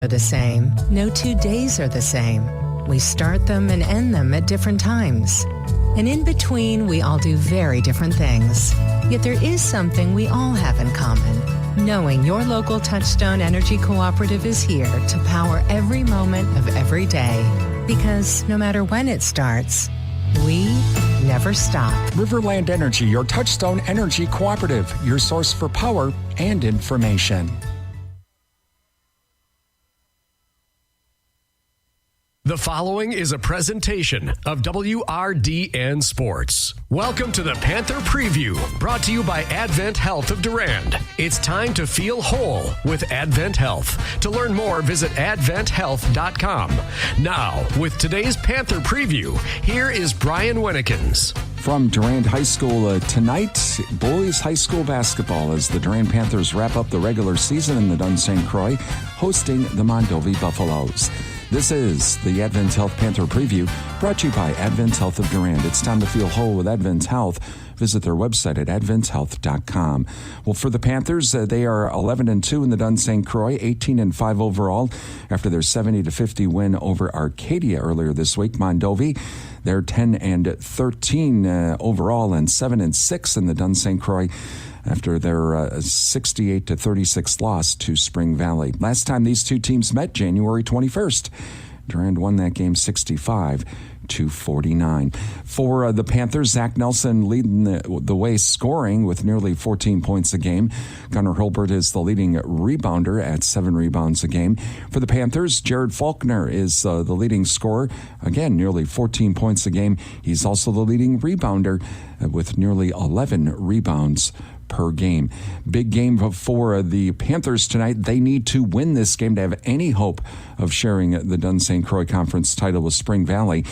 are the same. No 2 days are the same. We start them and end them at different times. And in between, we all do very different things. Yet there is something we all have in common. Knowing your local Touchstone Energy Cooperative is here to power every moment of every day. Because no matter when it starts, we never stop. Riverland Energy, your Touchstone Energy Cooperative, your source for power and information. The following is a presentation of WRDN Sports. Welcome to the Panther Preview, brought to you by Advent Health of Durand. It's time to feel whole with Advent Health. To learn more, visit adventhealth.com. Now, with today's Panther Preview, here is Brian Winnekins. From Durand High School tonight, boys high school basketball as the Durand Panthers wrap up the regular season in the Dun St. Croix, hosting the Mondovi Buffaloes. This is the Advent Health Panther Preview, brought to you by Advent Health of Durand. It's time to feel whole with Advent Health. Visit their website at adventhealth.com. Well, for the Panthers, they are 11-2 in the Dun St. Croix, 18-5 overall after their 70-50 win over Arcadia earlier this week. Mondovi, they're 10-13 overall and 7-6 in the Dun St. Croix after their 68-36 loss to Spring Valley. Last time these two teams met, January 21st. Durand won that game 65-49. For the Panthers, Zach Nelson leading the way scoring with nearly 14 points a game. Gunnar Hilbert is the leading rebounder at 7 rebounds a game. For the Panthers, Jared Faulkner is the leading scorer. Again, nearly 14 points a game. He's also the leading rebounder with nearly 11 rebounds per game. Big game for the Panthers tonight. They need to win this game to have any hope of sharing the Dun St. Croix Conference title with Spring Valley.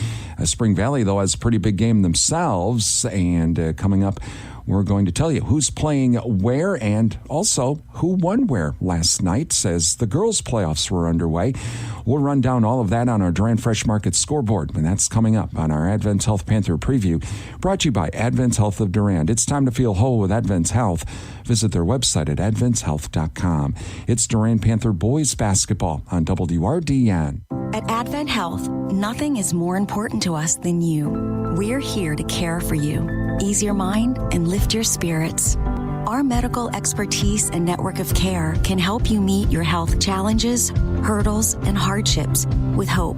Spring Valley, though, has a pretty big game themselves, and coming up, we're going to tell you who's playing where and also who won where last night as the girls' playoffs were underway. We'll run down all of that on our Durand Fresh Market scoreboard, and that's coming up on our Advent Health Panther Preview, brought to you by Advent Health of Durand. It's time to feel whole with Advent Health. Visit their website at adventhealth.com. It's Durand Panther boys basketball on WRDN. At Advent Health, nothing is more important to us than you. We're here to care for you, ease your mind, and lift your spirits. Our medical expertise and network of care can help you meet your health challenges, hurdles, and hardships with hope,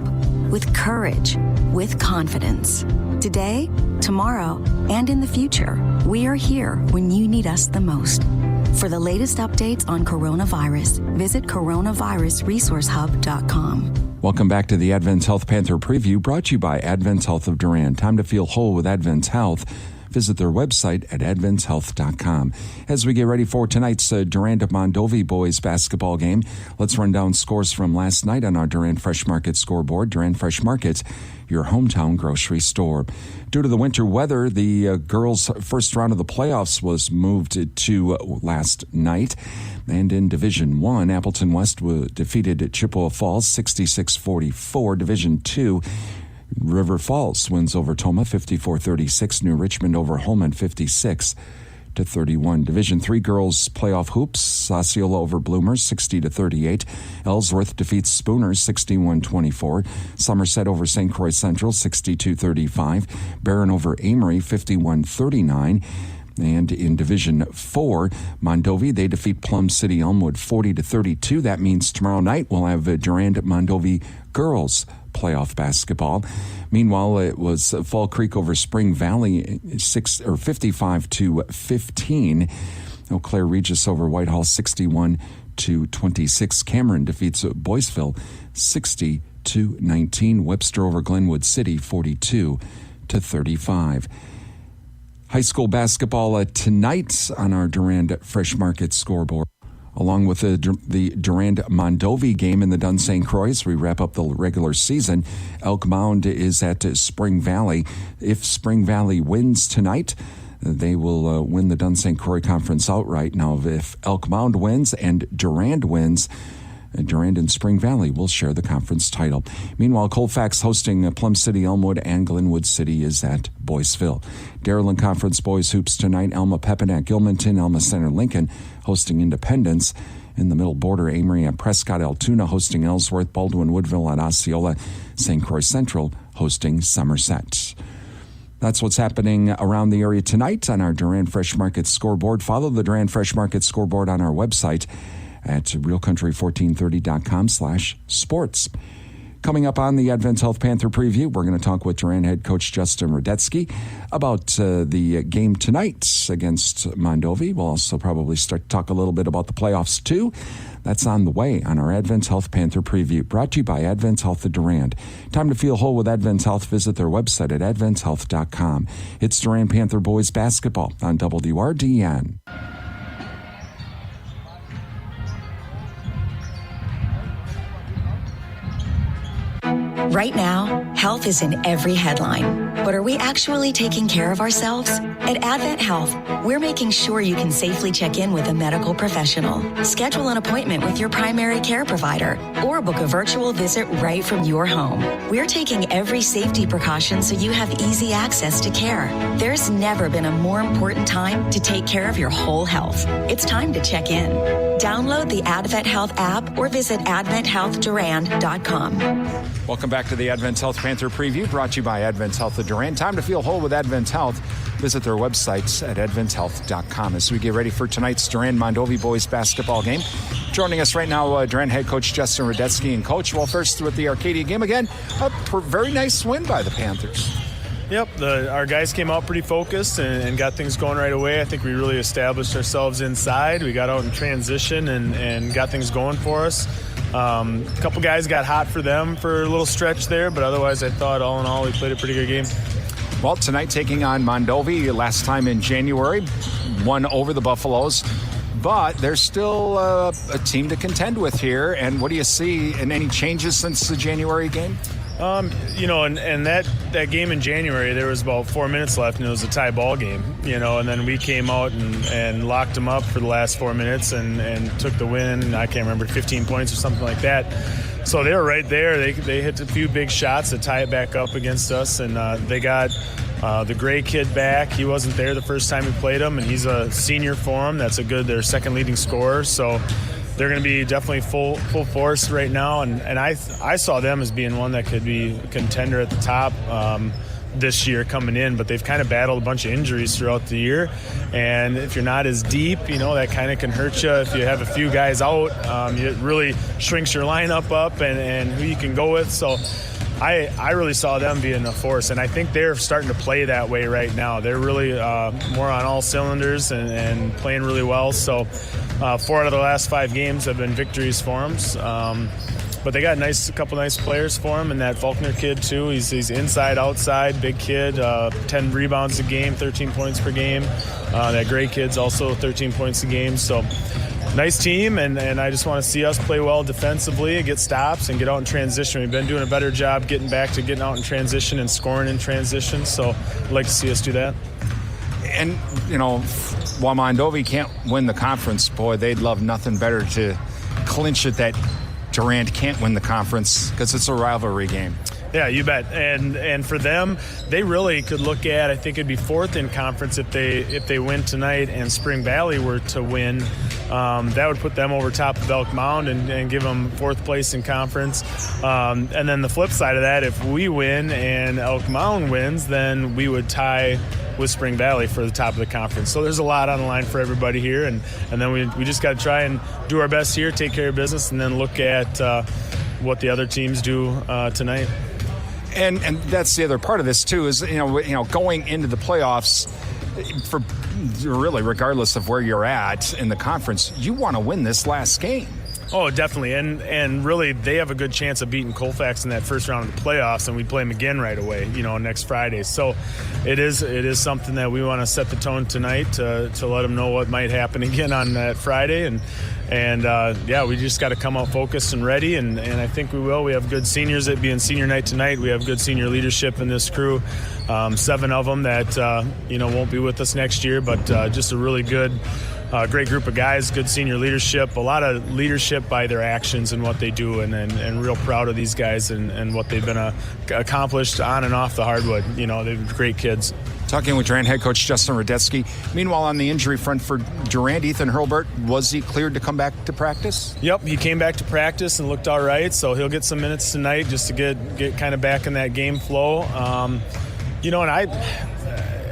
with courage, with confidence. Today, tomorrow, and in the future, we are here when you need us the most. For the latest updates on coronavirus, visit coronavirusresourcehub.com. Welcome back to the Advent Health Panther Preview, brought to you by Advent Health of Durand. Time to feel whole with Advent Health. Visit their website at adventhealth.com. As we get ready for tonight's Durand Mondovi boys basketball game, let's run down scores from last night on our Durand Fresh Market scoreboard. Durand Fresh Market, your hometown grocery store. Due to the winter weather, the girls' first round of the playoffs was moved to last night. And in Division 1, Appleton West defeated Chippewa Falls 66-44. Division 2, River Falls wins over Toma 54-36. New Richmond over Holman 56-31. Division 3 girls playoff hoops. Osceola over Bloomers 60-38. Ellsworth defeats Spooner 61-24. Somerset over St. Croix Central 62-35. Barron over Amory 51-39. And in Division 4, Mondovi, they defeat Plum City Elmwood 40-32. That means tomorrow night we'll have Durand Mondovi girls playoff basketball. Meanwhile, it was Fall Creek over Spring Valley 55-15. Eau Claire Regis over Whitehall 61-26. Cameron defeats Boyceville 60-19. Webster over Glenwood City 42-35. High school basketball tonight on our Durand Fresh Market scoreboard. Along with the Durand Mondovi game in the Dun St. Croix, we wrap up the regular season. Elk Mound is at Spring Valley. If Spring Valley wins tonight, they will win the Dun St. Croix Conference outright. Now, if Elk Mound wins and Durand wins, Durand and Spring Valley will share the conference title. Meanwhile, Colfax hosting Plum City Elmwood, and Glenwood City is at Boyceville. Dairyland Conference boys hoops tonight. Alma Pepin at Gilmanton. Alma Center Lincoln hosting Independence. In the middle border, Amory and Prescott Altoona hosting Ellsworth, Baldwin Woodville and Osceola, St. Croix Central hosting Somerset. That's what's happening around the area tonight on our Durand Fresh Market scoreboard. Follow the Durand Fresh Market scoreboard on our website at realcountry1430.com/sports. Coming up on the Advent Health Panther preview, we're going to talk with Durand head coach Justin Radetzky about the game tonight against Mondovi. We'll also probably start to talk a little bit about the playoffs too. That's on the way on our Advent Health Panther preview, brought to you by Advent Health of Durand. Time to feel whole with Advent Health. Visit their website at adventhealth.com. It's Durand Panther boys basketball on WRDN. Right now, health is in every headline. But are we actually taking care of ourselves? At Advent Health, we're making sure you can safely check in with a medical professional, schedule an appointment with your primary care provider, or book a virtual visit right from your home. We're taking every safety precaution so you have easy access to care. There's never been a more important time to take care of your whole health. It's time to check in. Download the Advent Health app or visit adventhealthdurand.com. Welcome back to the Advent Health Panther preview, brought to you by Advent Health of Durand. Time to feel whole with Advent Health. Visit their websites at adventhealth.com as we get ready for tonight's Durand-Mondovi boys basketball game. Joining us right now, Durand head coach Justin Radetzky. And coach, well, first with the Arcadia game again, a very nice win by the Panthers. Yep, our guys came out pretty focused and got things going right away. I think we really established ourselves inside. We got out in transition and got things going for us. A couple guys got hot for them for a little stretch there, but otherwise I thought all in all we played a pretty good game. Well, tonight taking on Mondovi, last time in January, won over the Buffaloes. But there's still a team to contend with here. And what do you see in any changes since the January game? And that game in January, there was about 4 minutes left, and it was a tie ball game, and then we came out and locked them up for the last 4 minutes and took the win. I can't remember, 15 points or something like that. So they were right there. They hit a few big shots to tie it back up against us, and they got the Gray kid back. He wasn't there the first time we played him, and he's a senior for them. That's their second leading scorer. So they're going to be definitely full force right now, and I saw them as being one that could be a contender at the top this year coming in, but they've kind of battled a bunch of injuries throughout the year, and if you're not as deep, that kind of can hurt you. If you have a few guys out, it really shrinks your lineup up and who you can go with. So I really saw them being a force, and I think they're starting to play that way right now. They're really more on all cylinders and playing really well. So 4 out of the last 5 games have been victories for them. But they got a couple nice players for him, and that Faulkner kid too. He's inside, outside, big kid, 10 rebounds a game, 13 points per game. That Gray kid's also 13 points a game. So nice team, and I just want to see us play well defensively, get stops, and get out in transition. We've been doing a better job getting back to getting out in transition and scoring in transition, so I'd like to see us do that. And, while Mondovi can't win the conference, boy, they'd love nothing better to clinch it that Durand can't win the conference because it's a rivalry game. Yeah, you bet. And for them, they really could look at, I think it'd be 4th in conference if they win tonight and Spring Valley were to win. That would put them over top of Elk Mound and give them 4th place in conference. And then the flip side of that, if we win and Elk Mound wins, then we would tie with Spring Valley for the top of the conference. So there's a lot on the line for everybody here, and then we just got to try and do our best here, take care of business, and then look at what the other teams do tonight. And that's the other part of this too is going into the playoffs, for really regardless of where you're at in the conference, you want to win this last game. Oh, definitely, and really they have a good chance of beating Colfax in that first round of the playoffs, and we play them again right away, next Friday. So it is something that we want to set the tone tonight to let them know what might happen again on that Friday, and we just got to come out focused and ready, and I think we will. We have good seniors. It being senior night tonight, we have good senior leadership in this crew. 7 of them that won't be with us next year, but just a really good. Great group of guys, good senior leadership, a lot of leadership by their actions and what they do, and real proud of these guys and what they've been accomplished on and off the hardwood. They're great kids. Talking with Durand head coach Justin Radetzky. Meanwhile, on the injury front for Durand, Ethan Hurlburt, was he cleared to come back to practice? Yep, he came back to practice and looked all right, so he'll get some minutes tonight just to get kind of back in that game flow. And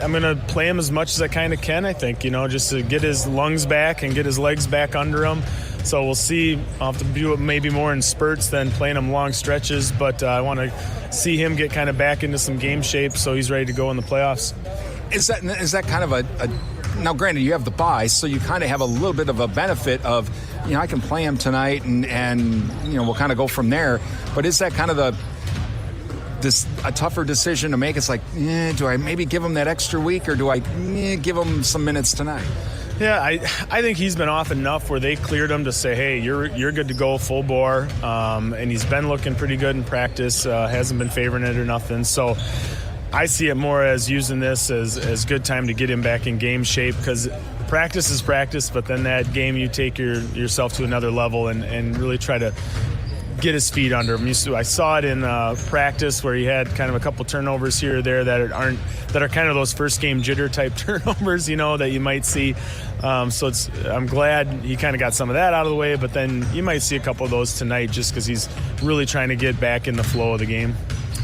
I'm going to play him as much as I kind of can, I think, just to get his lungs back and get his legs back under him. So we'll see. I'll have to do it maybe more in spurts than playing him long stretches, but I want to see him get kind of back into some game shape so he's ready to go in the playoffs. Is that kind of a now, granted, you have the bye, so you kind of have a little bit of a benefit of, I can play him tonight and we'll kind of go from there. But is that kind of a tougher decision to make? It's like, do I maybe give him that extra week or do I give him some minutes tonight? Yeah, I think he's been off enough where they cleared him to say, hey, you're good to go full bore. And he's been looking pretty good in practice, hasn't been favoring it or nothing. So I see it more as using this as good time to get him back in game shape, because practice is practice, but then that game you take yourself to another level and really try to get his feet under him. I saw it in practice where he had kind of a couple turnovers here or there that are kind of those first game jitter type turnovers, that you might see. So I'm glad he kind of got some of that out of the way, but then you might see a couple of those tonight just because he's really trying to get back in the flow of the game.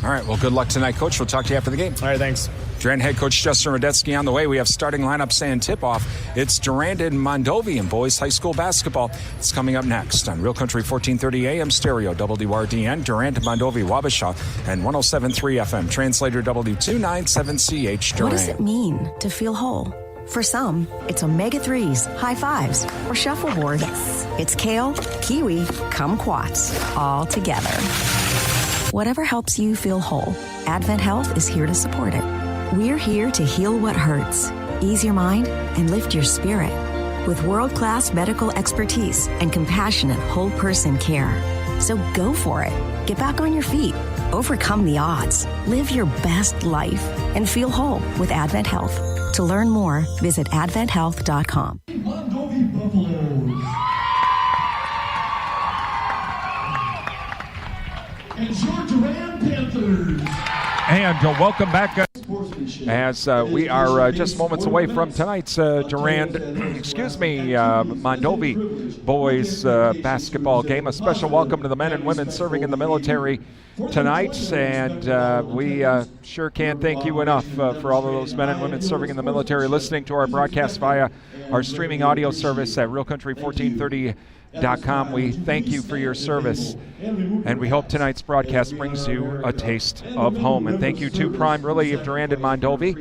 All right, well, good luck tonight, Coach. We'll talk to you after the game. All right, thanks. Durand head coach Justin Radetzky on the way. We have starting lineups and tip-off. It's Durand and Mondovi in boys high school basketball. It's coming up next on Real Country 1430 AM stereo, WRDN, Durand, Mondovi, Wabasha, and 107.3 FM. Translator W297CH, Durand. What does it mean to feel whole? For some, it's omega-3s, high fives, or shuffleboard. Yes. It's kale, kiwi, kumquats, all together. Whatever helps you feel whole, Advent Health is here to support it. We're here to heal what hurts, ease your mind, and lift your spirit with world-class medical expertise and compassionate whole-person care. So go for it. Get back on your feet. Overcome the odds. Live your best life and feel whole with Advent Health. To learn more, visit adventhealth.com. Mondovi Buffaloes. And your Durand Panthers. And welcome back as we are just moments away from tonight's Durand, Mondovi boys basketball game. A special welcome to the men and women serving in the military tonight, and we sure can't thank you enough for all of those men and women serving in the military, listening to our broadcast via our streaming audio service at realcountry1430.com. We thank you for your service, and we hope tonight's broadcast brings you a taste of home. And thank you to Prime Relay of Durand and Mondovi,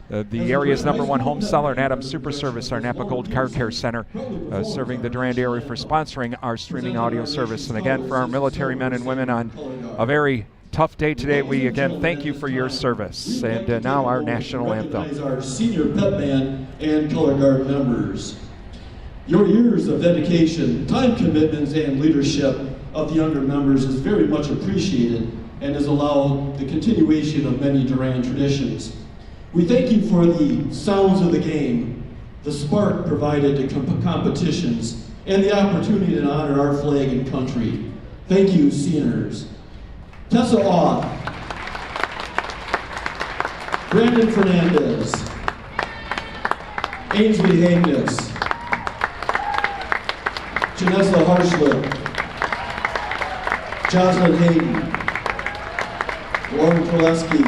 the area's #1 home seller, and Adams Super Service, our Napa Gold Car Care Center, serving the Durand area, for sponsoring our streaming audio service. And again, for our military men and women on a very tough day today, we again thank you for your service. And now our national anthem. Our senior pep band and color guard members. Your years of dedication, time commitments, and leadership of the younger members is very much appreciated and has allowed the continuation of many Durand traditions. We thank you for the sounds of the game, the spark provided to competitions, and the opportunity to honor our flag and country. Thank you, seniors. Tessa Awe, Brandon Fernandez, Ainsley Hagness, Janessa Harshlet, Jocelyn Hayden, Lauren Koleski,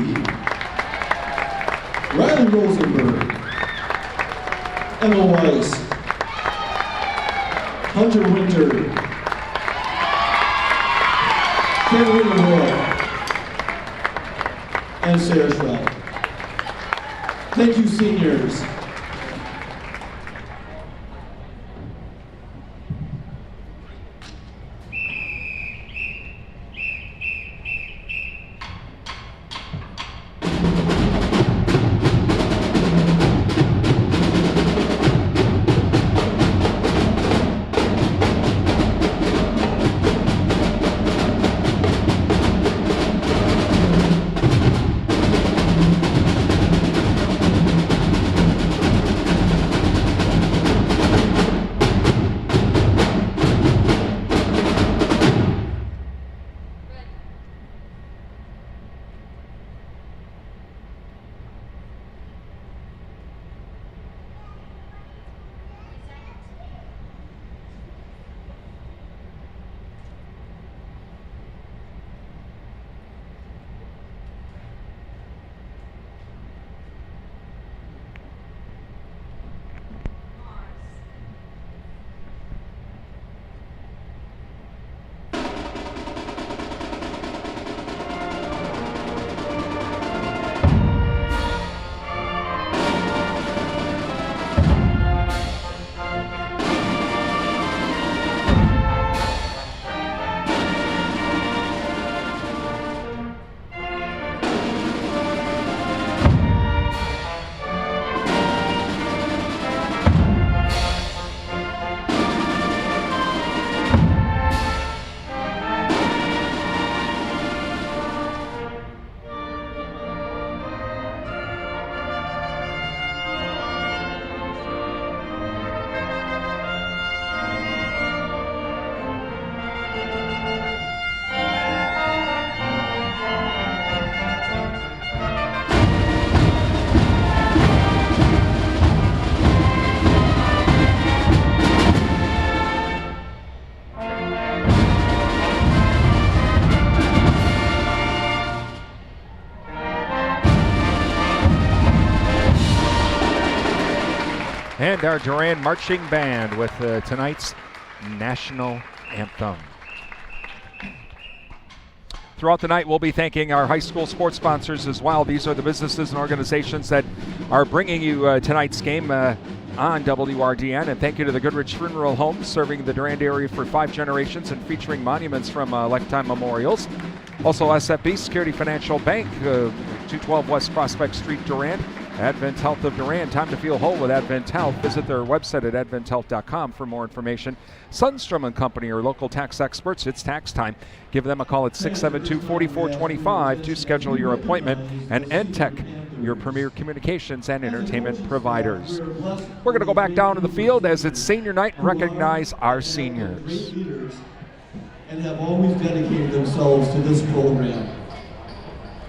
Riley Rosenberg, Emma Weiss, Hunter Winter, Carolina Roy, and Sarah Schwell. Thank you, seniors. and our Durand Marching Band with tonight's National Anthem. Throughout the night, we'll be thanking our high school sports sponsors as well. These are the businesses and organizations that are bringing you tonight's game on WRDN. And thank you to the Goodrich Funeral Home, serving the Durand area for 5 generations and featuring monuments from lifetime memorials. Also, SFB Security Financial Bank, 212 West Prospect Street, Durand. Advent Health of Durand. Time to feel whole with Advent Health. Visit their website at adventhealth.com for more information. Sundstrom & Company are local tax experts. It's tax time. Give them a call at 672-4425 to schedule your appointment. And NTech, your premier communications and entertainment providers. We're going to go back down to the field as it's senior night and recognize our seniors. And have always dedicated themselves to this program.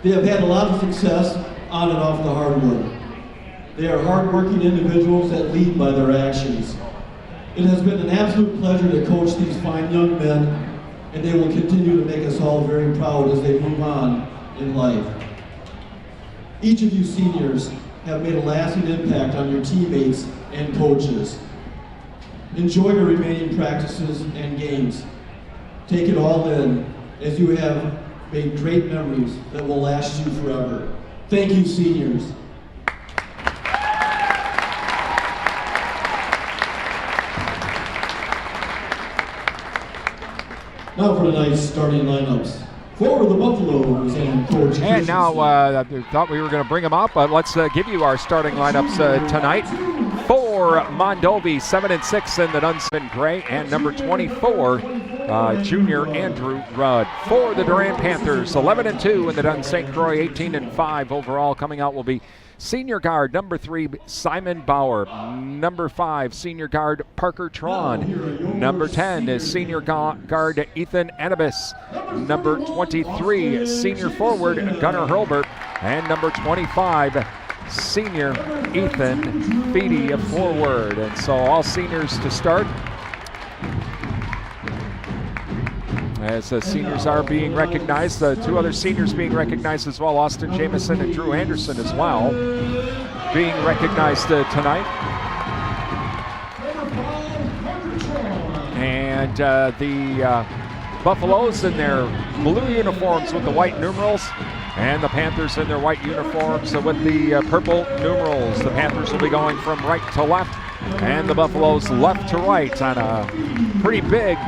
They have had a lot of success on and off the hardwood. They are hardworking individuals that lead by their actions. It has been an absolute pleasure to coach these fine young men, and they will continue to make us all very proud as they move on in life. Each of you seniors have made a lasting impact on your teammates and coaches. Enjoy your remaining practices and games. Take it all in, as you have made great memories that will last you forever. Thank you, seniors. Now for tonight's starting lineups. For the Buffaloes and Coach. And now I thought we were going to bring them up, but let's give you our starting lineups tonight. For Mondovi, 7-6 in the Dunstan Gray, and number 24, junior Andrew Rudd. For the Durand Panthers, 11-2 in the Dun St. Croix, 18-5 overall. Coming out will be senior guard number 3, Simon Bauer. Number 5, senior guard Parker Tron. Number 10 is senior guard Ethan Anibis. Number 23, senior forward Gunnar Hurlbert. And number 25, senior Ethan Feedy, a forward. And so all seniors to start. As the seniors are being recognized, the 2 other seniors being recognized as well, Austin Jameson and Drew Anderson as well, being recognized tonight. And the Buffaloes in their blue uniforms with the white numerals, and the Panthers in their white uniforms with the purple numerals. The Panthers will be going from right to left, and the Buffaloes left to right on a pretty big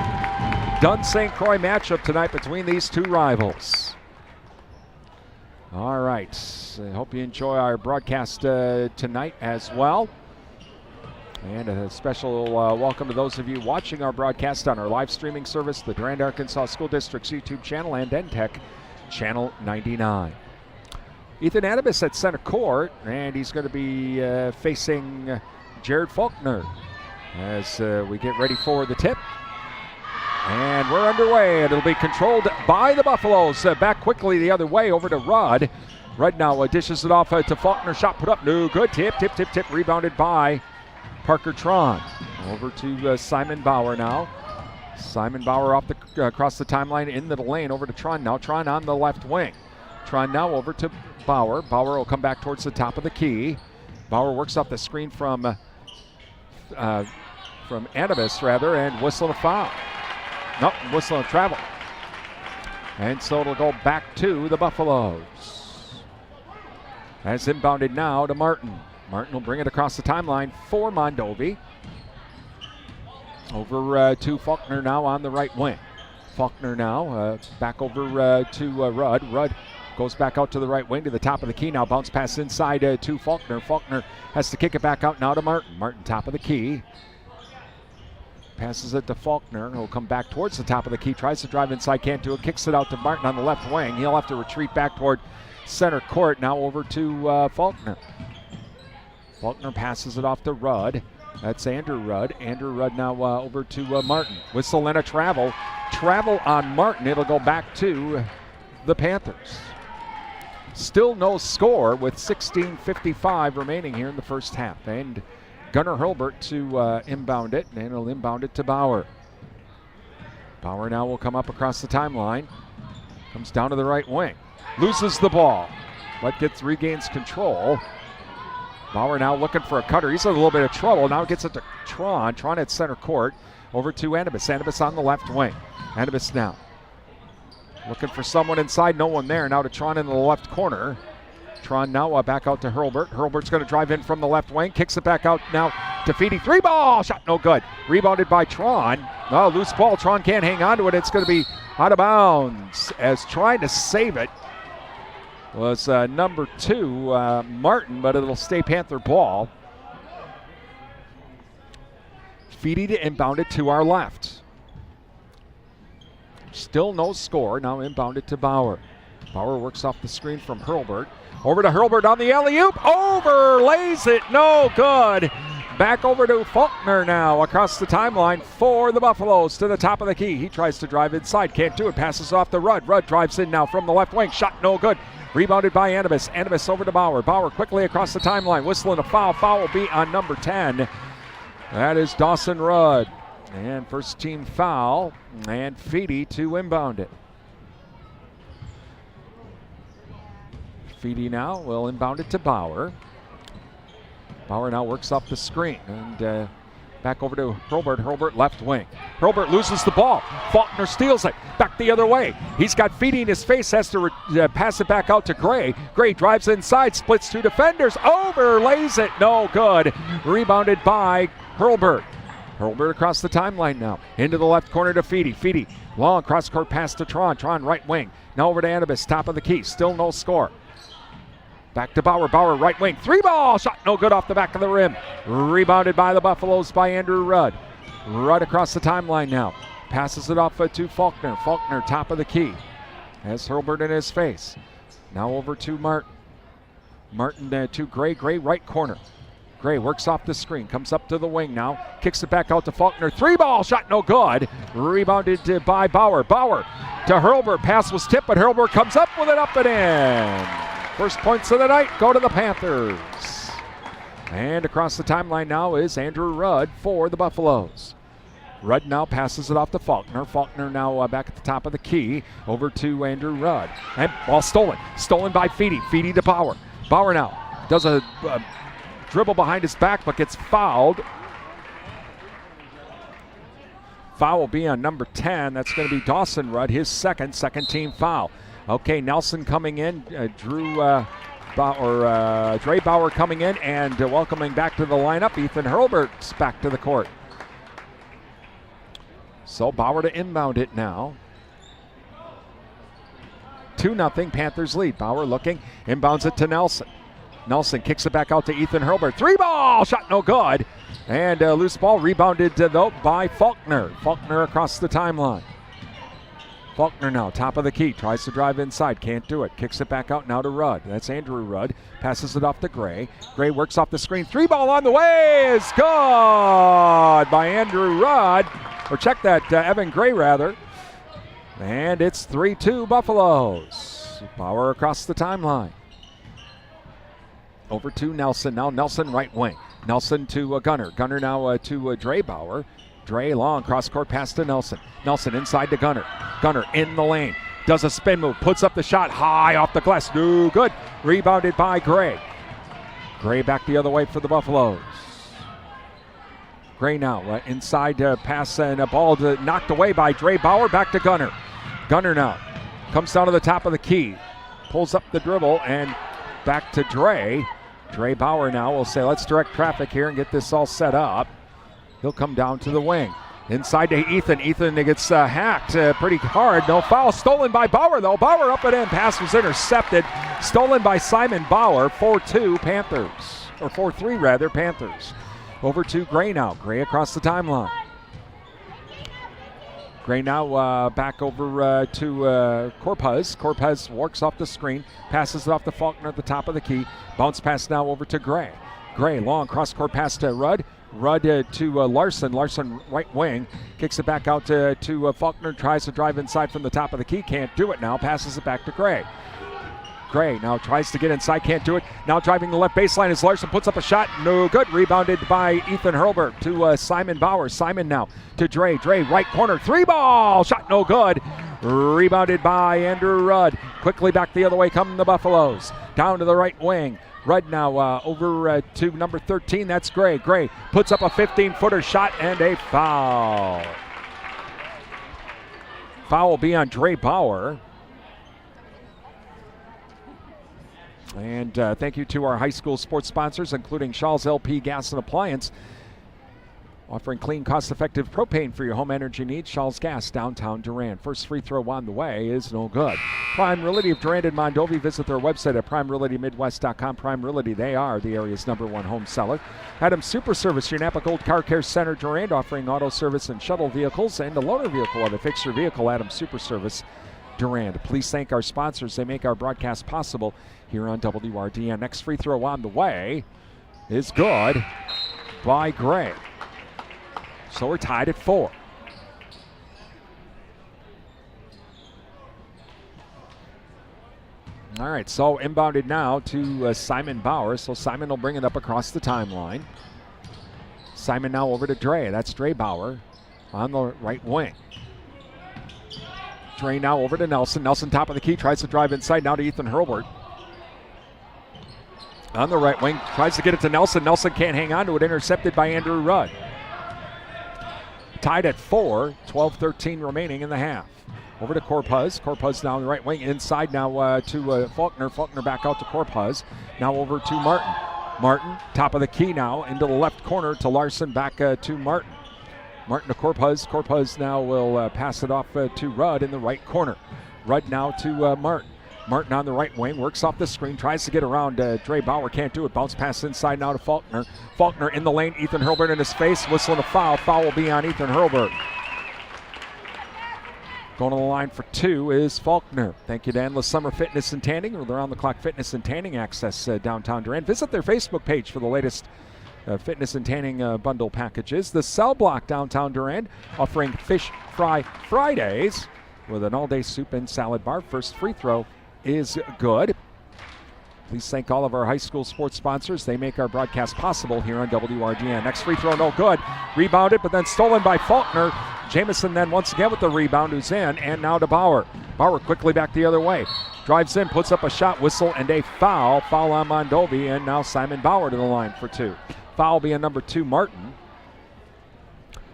Dun St. Croix matchup tonight between these 2 rivals. All right, I hope you enjoy our broadcast tonight as well. And a special welcome to those of you watching our broadcast on our live streaming service, the Durand, Arkansas School District's YouTube channel, and NTech Channel 99. Ethan Anibis at center court, and he's going to be facing Jared Faulkner as we get ready for the tip. And we're underway, and it'll be controlled by the Buffaloes. Back quickly the other way over to Rudd. Rudd now dishes it off to Faulkner. Shot put up. No good. Tip. Rebounded by Parker Tron. Over to Simon Bauer now. Simon Bauer off across the timeline into the lane. Over to Tron now. Tron on the left wing. Tron now over to Bauer. Bauer will come back towards the top of the key. Bauer works off the screen from Anibis, rather, and whistle a foul. Nope, whistle and travel. And so it'll go back to the Buffaloes. As inbounded now to Martin. Martin will bring it across the timeline for Mondovi. Over to Faulkner now on the right wing. Faulkner now back over to Rudd. Rudd goes back out to the right wing to the top of the key now. Bounce pass inside to Faulkner. Faulkner has to kick it back out now to Martin. Martin top of the key. Passes it to Faulkner, who'll come back towards the top of the key, tries to drive inside, can't do it, kicks it out to Martin on the left wing. He'll have to retreat back toward center court, now over to Faulkner. Faulkner passes it off to Rudd. That's Andrew Rudd. Andrew Rudd now over to Martin. Whistle and a travel. Travel on Martin. It'll go back to the Panthers. Still no score with 16:55 remaining here in the first half. And Gunnar Hurlbert to inbound it, and he'll inbound it to Bauer. Bauer now will come up across the timeline. Comes down to the right wing. Loses the ball, but regains control. Bauer now looking for a cutter. He's in a little bit of trouble. Now gets it to Tron. Tron at center court. Over to Anibis. Anibis on the left wing. Anibis now looking for someone inside. No one there. Now to Tron in the left corner. Tron now back out to Hurlburt. Hurlburt's going to drive in from the left wing. Kicks it back out now to Feedy. 3-ball shot, no good. Rebounded by Tron. Oh, loose ball. Tron can't hang on to it. It's going to be out of bounds as trying to save it was number 2, Martin, but it'll stay Panther ball. Feedy to inbound it to our left. Still no score. Now inbound it to Bauer. Bauer works off the screen from Hurlburt. Over to Hurlburt on the alley-oop. Overlays it. No good. Back over to Faulkner now across the timeline for the Buffaloes to the top of the key. He tries to drive inside. Can't do it. Passes off to Rudd. Rudd drives in now from the left wing. Shot no good. Rebounded by Anibis. Anibis over to Bauer. Bauer quickly across the timeline. Whistling a foul. Foul will be on number 10. That is Dawson Rudd. And first team foul. And Feedy to inbound it. Feedy now will inbound it to Bauer. Bauer now works off the screen and back over to Hurlburt. Hurlburt left wing. Hurlburt loses the ball. Faulkner steals it. Back the other way. He's got Feedy in his face. Has to pass it back out to Gray. Gray drives inside. Splits 2 defenders. Overlays it. No good. Rebounded by Hurlburt. Hurlburt across the timeline now. Into the left corner to Feedy. Feedy long cross court pass to Tron. Tron right wing. Now over to Anibis. Top of the key. Still no score. Back to Bauer. Bauer right wing. 3-ball shot. No good off the back of the rim. Rebounded by the Buffaloes by Andrew Rudd. Rudd across the timeline now. Passes it off to Faulkner. Faulkner top of the key. Has Hurlburt in his face. Now over to Martin. Martin to Gray. Gray right corner. Gray works off the screen. Comes up to the wing now. Kicks it back out to Faulkner. 3-ball shot. No good. Rebounded by Bauer. Bauer to Hurlburt. Pass was tipped, but Hurlburt comes up with it up and in. First points of the night go to the Panthers. And across the timeline now is Andrew Rudd for the Buffaloes. Rudd now passes it off to Faulkner. Faulkner now back at the top of the key. Over to Andrew Rudd. And ball stolen. Stolen by Feedy. Feedy to Bauer. Bauer now does a dribble behind his back but gets fouled. Foul will be on number 10. That's going to be Dawson Rudd, his second team foul. Okay, Nelson coming in, Dre Bauer coming in, and welcoming back to the lineup, Ethan Hurlburt's back to the court. So Bauer to inbound it now. 2-0, Panthers lead. Bauer looking, inbounds it to Nelson. Nelson kicks it back out to Ethan Hurlburt. 3-ball shot, no good. And loose ball rebounded though by Faulkner. Faulkner across the timeline. Faulkner now, top of the key, tries to drive inside, can't do it. Kicks it back out now to Rudd. That's Andrew Rudd. Passes it off to Gray. Gray works off the screen. 3-ball on the way is good by Andrew Rudd. Or check that, Evan Gray rather. And it's 3-2 Buffaloes. Bauer across the timeline. Over to Nelson. Now Nelson right wing. Nelson to Gunner. Gunner now to Dre Bauer. Dre long cross court pass to Nelson. Nelson inside to Gunner. Gunner in the lane. Does a spin move. Puts up the shot high off the glass. No good. Rebounded by Gray. Gray back the other way for the Buffaloes. Gray now inside pass and a ball knocked away by Dre Bauer. Back to Gunner. Gunner now comes down to the top of the key. Pulls up the dribble and back to Dre. Dre Bauer now will say, let's direct traffic here and get this all set up. He'll come down to the wing. Inside to Ethan. Ethan gets hacked pretty hard. No foul. Stolen by Bauer, though. Bauer up and in. Pass was intercepted. Stolen by Simon Bauer. 4-2 Panthers. Or 4-3 rather, Panthers. Over to Gray now. Gray across the timeline. Gray now back over to Corpez. Corpez works off the screen. Passes it off to Faulkner at the top of the key. Bounce pass now over to Gray. Gray long cross court pass to Rudd. Rudd to Larson. Larson right wing. Kicks it back out to Faulkner. Tries to drive inside from the top of the key. Can't do it now. Passes it back to Gray. Gray now tries to get inside. Can't do it. Now driving the left baseline as Larson puts up a shot. No good. Rebounded by Ethan Hurlburt to Simon Bauer. Simon now to Dre. Dre right corner. 3-ball shot. No good. Rebounded by Andrew Rudd. Quickly back the other way come the Buffaloes. Down to the right wing. Rudd now over to number 13. That's Gray. Gray puts up a 15-footer shot and a foul. Foul will be on Dre Bauer. And thank you to our high school sports sponsors, including Shaw's LP Gas and Appliance, offering clean, cost-effective propane for your home energy needs. Shaw's Gas, downtown Durand. First free throw on the way is no good. Prime Realty of Durand and Mondovi. Visit their website at primerealitymidwest.com. Prime Realty, they are the area's #1 home seller. Adam Super Service, your Napa Gold Car Care Center, Durand, offering auto service and shuttle vehicles and a loaner vehicle to fix your vehicle. Adam Super Service, Durand. Please thank our sponsors. They make our broadcast possible here on WRDN. Next free throw on the way is good by Gray. So we're tied at 4. All right, so inbounded now to Simon Bauer. So Simon will bring it up across the timeline. Simon now over to Dre. That's Dre Bauer on the right wing. Dre now over to Nelson. Nelson top of the key, tries to drive inside, now to Ethan Hurlbert. On the right wing, tries to get it to Nelson. Nelson can't hang on to it, intercepted by Andrew Rudd. Tied at 4, 12-13 remaining in the half. Over to Corpuz. Corpuz now on the right wing, inside now to Faulkner. Faulkner back out to Corpuz. Now over to Martin. Martin, top of the key now, into the left corner to Larson, back to Martin. Martin to Corpuz. Corpuz now will pass it off to Rudd in the right corner. Rudd now to Martin. Martin on the right wing, works off the screen, tries to get around. Dre Bauer can't do it. Bounce pass inside now to Faulkner. Faulkner in the lane. Ethan Hurlbert in his face. Whistling a foul. Foul will be on Ethan Hurlbert. Going to the line for 2 is Faulkner. Thank you to Endless Summer Fitness and Tanning, or their on-the-clock fitness and tanning access downtown Durand. Visit their Facebook page for the latest fitness and tanning bundle packages. The Cell Block downtown Durand, offering Fish Fry Fridays with an all-day soup and salad bar. First free throw is good. Please thank all of our high school sports sponsors. They make our broadcast possible here on WRDN. Next free throw, no good. Rebounded, but then stolen by Faulkner. Jamison then once again with the rebound, who's in, and now to Bauer. Bauer quickly back the other way. Drives in, puts up a shot, whistle, and a foul. Foul on Mondovi, and now Simon Bauer to the line for 2. Foul will be on number 2, Martin.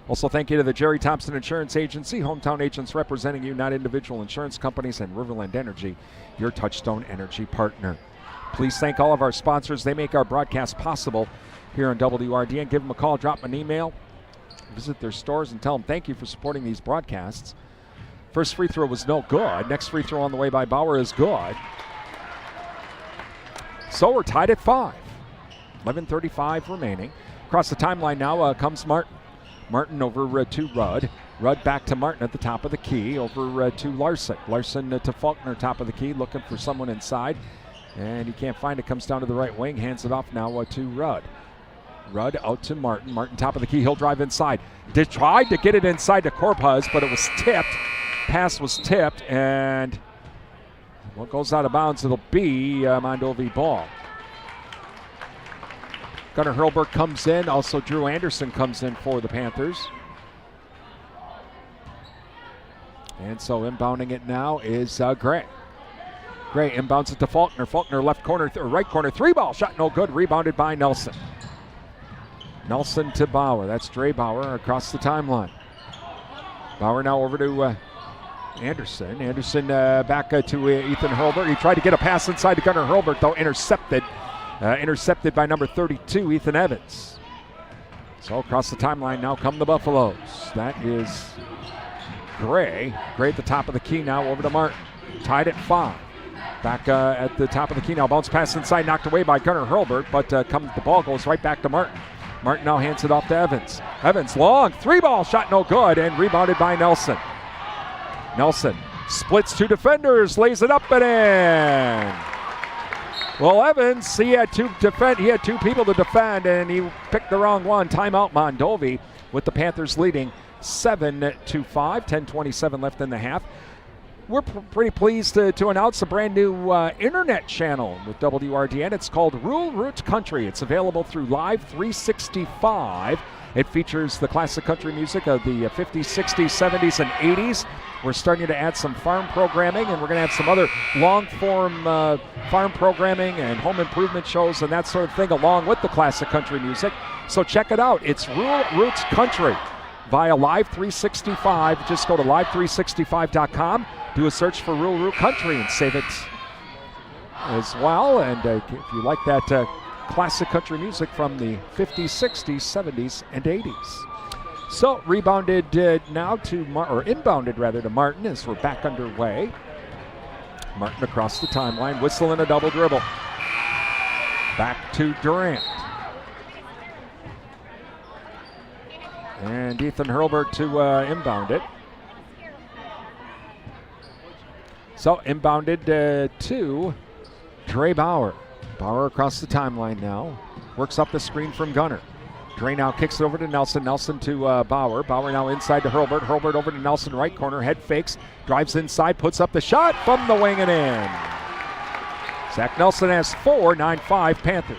Also, thank you to the Jerry Thompson Insurance Agency, hometown agents representing you, not individual insurance companies, and Riverland Energy, your Touchstone Energy partner. Please thank all of our sponsors. They make our broadcast possible here on WRDN. Give them a call, drop them an email, visit their stores, and tell them thank you for supporting these broadcasts. First free throw was no good. Next free throw on the way by Bauer is good. So we're tied at 5. 11:35 remaining. Across the timeline now comes Martin. Martin over to Rudd. Rudd back to Martin at the top of the key. Over to Larson. Larson to Faulkner, top of the key, looking for someone inside. And he can't find it. Comes down to the right wing. Hands it off now to Rudd. Rudd out to Martin. Martin top of the key. He'll drive inside. Tried to get it inside to Corpuz, but it was tipped. Pass was tipped, and what goes out of bounds, it'll be Mondovi ball. Gunnar Hurlbert comes in. Also Drew Anderson comes in for the Panthers. And so inbounding it now is Gray. Gray inbounds it to Faulkner. Faulkner left corner, right corner, 3-ball shot, no good. Rebounded by Nelson. Nelson to Bauer. That's Dre Bauer across the timeline. Bauer now over to Anderson. Anderson back to Ethan Hurlbert. He tried to get a pass inside to Gunnar Hurlbert, though intercepted. Intercepted by number 32, Ethan Evans. So across the timeline now come the Buffaloes. That is Gray. Gray at the top of the key now over to Martin. Tied at 5. Back at the top of the key now. Bounce pass inside, knocked away by Gunnar Hurlbert, but the ball goes right back to Martin. Martin now hands it off to Evans. Evans long, 3-ball shot, no good, and rebounded by Nelson. Nelson splits 2 defenders, lays it up and in. Well, Evans, he had 2 people to defend, and he picked the wrong one. Timeout Mondovi, with the Panthers leading 7-5, 10:27 left in the half. We're pretty pleased to announce a brand new internet channel with WRDN. It's called Rural Roots Country. It's available through Live 365 It features the classic country music of the 50s, 60s, 70s, and 80s. We're starting to add some farm programming, and we're going to have some other long-form farm programming and home improvement shows and that sort of thing along with the classic country music. So check it out. It's Rural Roots Country via Live 365. Just go to live365.com, do a search for Rural Root Country, and save it as well. And if you like that classic country music from the 50s, 60s, 70s, and 80s. So rebounded now to, or inbounded rather, to Martin as we're back underway. Martin across the timeline, whistle and a double dribble. Back to Durand. And Ethan Hurlbert to inbound it. So inbounded to Dre Bauer. Bauer across the timeline now. Works up the screen from Gunner. Dre now kicks it over to Nelson. Nelson to Bauer. Bauer now inside to Hurlbert. Hurlbert over to Nelson, right corner. Head fakes. Drives inside. Puts up the shot from the wing and in. Zach Nelson has 4, 9-5 Panthers.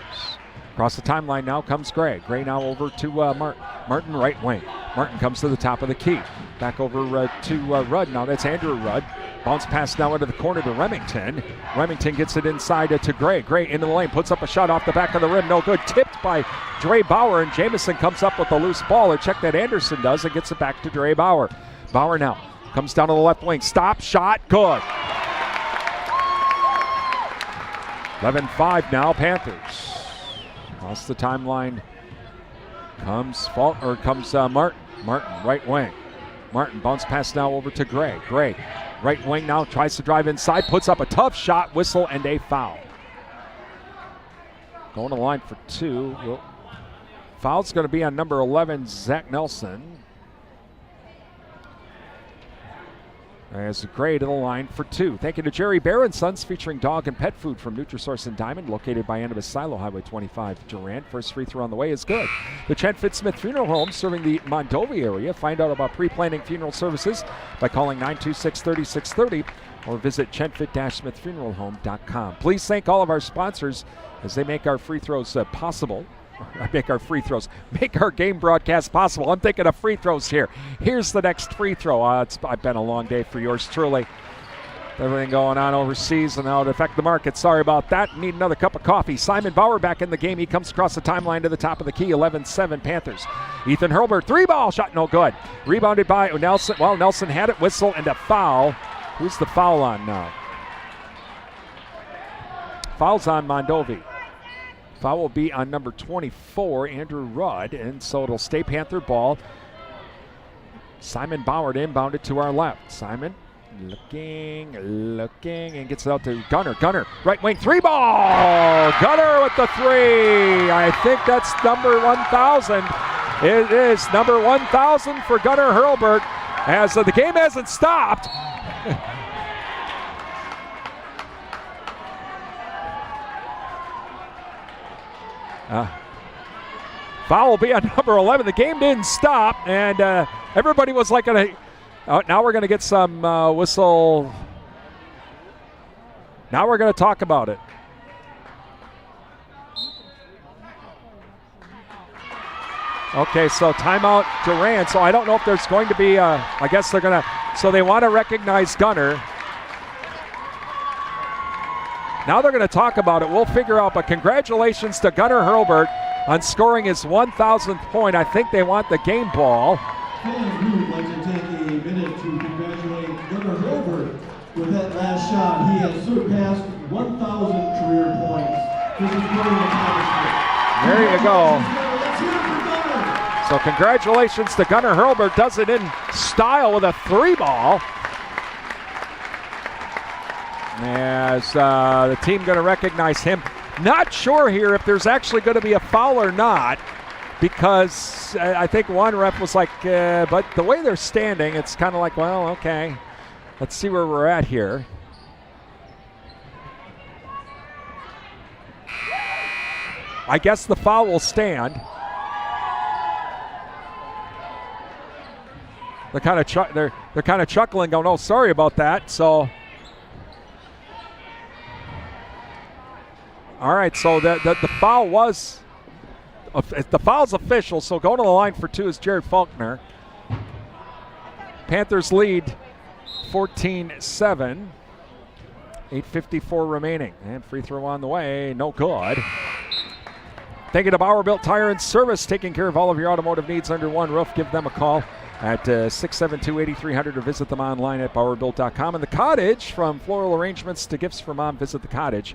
Across the timeline now comes Gray. Gray now over to Martin. Martin right wing. Martin comes to the top of the key. Back over to Rudd. Now that's Andrew Rudd. Bounce pass now into the corner to Remington. Remington gets it inside to Gray. Gray into the lane. Puts up a shot off the back of the rim. No good. Tipped by Dre Bauer. And Jamison comes up with a loose ball. Or check that Anderson does and gets it back to Dre Bauer. Bauer now comes down to the left wing. Stop. Shot. Good. 11-5 now Panthers. Across the timeline comes Martin. Martin, right wing. Martin, bounce pass now over to Gray. Gray, right wing now, tries to drive inside, puts up a tough shot, whistle, and a foul. Going to the line for 2. Foul's going to be on number 11, Zach Nelson. As Gray to the line for 2. Thank you to Jerry Bear & Sons, featuring dog and pet food from Nutrisource and Diamond, located by Annabis Silo, Highway 25, Durand. First free throw on the way is good. The Trent Fitzsmith Funeral Home, serving the Mondovi area. Find out about pre-planning funeral services by calling 926-3630 or visit chentfit-smithfuneralhome.com. Please thank all of our sponsors as they make our free throws possible. Make our game broadcast possible. I'm thinking of free throws here. Here's the next free throw. It's been a long day for yours truly. Everything going on overseas and how it affect the market. Sorry about that. Need another cup of coffee. Simon Bauer back in the game. He comes across the timeline to the top of the key. 11-7 Panthers. Ethan Hurlbert, 3-ball shot, no good. Rebounded by Nelson. Well, Nelson had it, whistle, and a foul. Who's the foul on now? Foul's on Mondovi. Foul will be on number 24, Andrew Rudd, and so it'll stay Panther ball. Simon Bauer to inbound it to our left. Simon looking, and gets it out to Gunner. Gunner, right wing, 3-ball! Gunner with the 3. I think that's number 1,000. It is number 1,000 for Gunner Hurlbert, as the game hasn't stopped. Foul will be on number 11. The game didn't stop, and everybody was like, now we're going to get some whistle. Now we're going to talk about it. Okay, so timeout Durand. So I don't know if there's going to be, I guess they're going to, so they want to recognize Gunner. Now they're going to talk about it. We'll figure out, but congratulations to Gunner Hurlbert on scoring his 1,000th point. I think they want the game ball. Fans, we would like to take a minute to congratulate Gunner Hurlbert with that last shot. He has surpassed 1,000 career points. This is really an accomplishment. There you go. Let's hear it for Gunner. So congratulations to Gunner Hurlbert. Does it in style with a 3-ball. As the team going to recognize him. Not sure here if there's actually going to be a foul or not, because I think one ref was like, but the way they're standing, it's kind of like, well, okay, let's see where we're at here. I guess the foul will stand. They're kind of chuckling, going, "Oh, sorry about that." So. All right, so the foul was The foul's official, so going to the line for 2 is Jared Faulkner. Panthers lead 14-7. 8:54 remaining. And free throw on the way. No good. Thank you to Bauer Built Tire and Service, taking care of all of your automotive needs under one roof. Give them a call at 672-8300 or visit them online at BauerBuilt.com. And the Cottage, from floral arrangements to gifts for mom, visit the Cottage,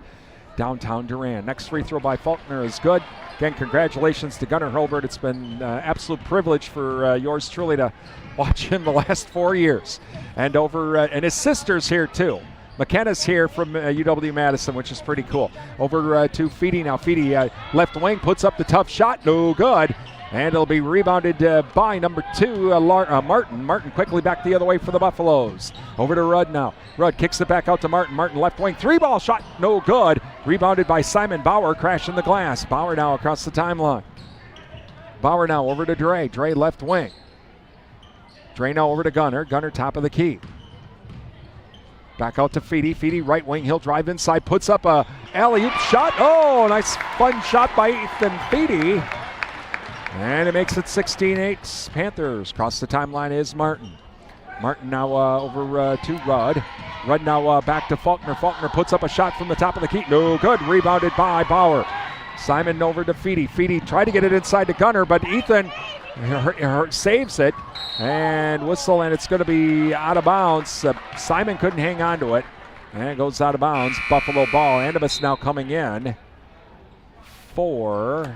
downtown Durand. Next free throw by Faulkner is good. Again, congratulations to Gunnar Hurlburt. It's been an absolute privilege for yours truly to watch him the last 4 years. And and his sister's here too. McKenna's here from UW-Madison, which is pretty cool. Over to Feedy now. Feedy, left wing, puts up the tough shot. No good. And it'll be rebounded by number 2, Martin. Martin quickly back the other way for the Buffaloes. Over to Rudd now. Rudd kicks it back out to Martin. Martin left wing. 3-ball shot. No good. Rebounded by Simon Bauer, crashing the glass. Bauer now across the timeline. Bauer now over to Dre. Dre left wing. Dre now over to Gunnar. Gunnar top of the key. Back out to Feedy. Feedy right wing. He'll drive inside. Puts up a alley-oop shot. Oh, nice fun shot by Ethan Feedy. And it makes it 16-8. Panthers. Across the timeline is Martin. Martin now over to Rudd. Rudd now back to Faulkner. Faulkner puts up a shot from the top of the key. No good. Rebounded by Bauer. Simon over to Feedy. Feedy tried to get it inside to Gunnar, but Ethan saves it. And whistle, and it's going to be out of bounds. Simon couldn't hang on to it. And it goes out of bounds. Buffalo ball. Andibus now coming in for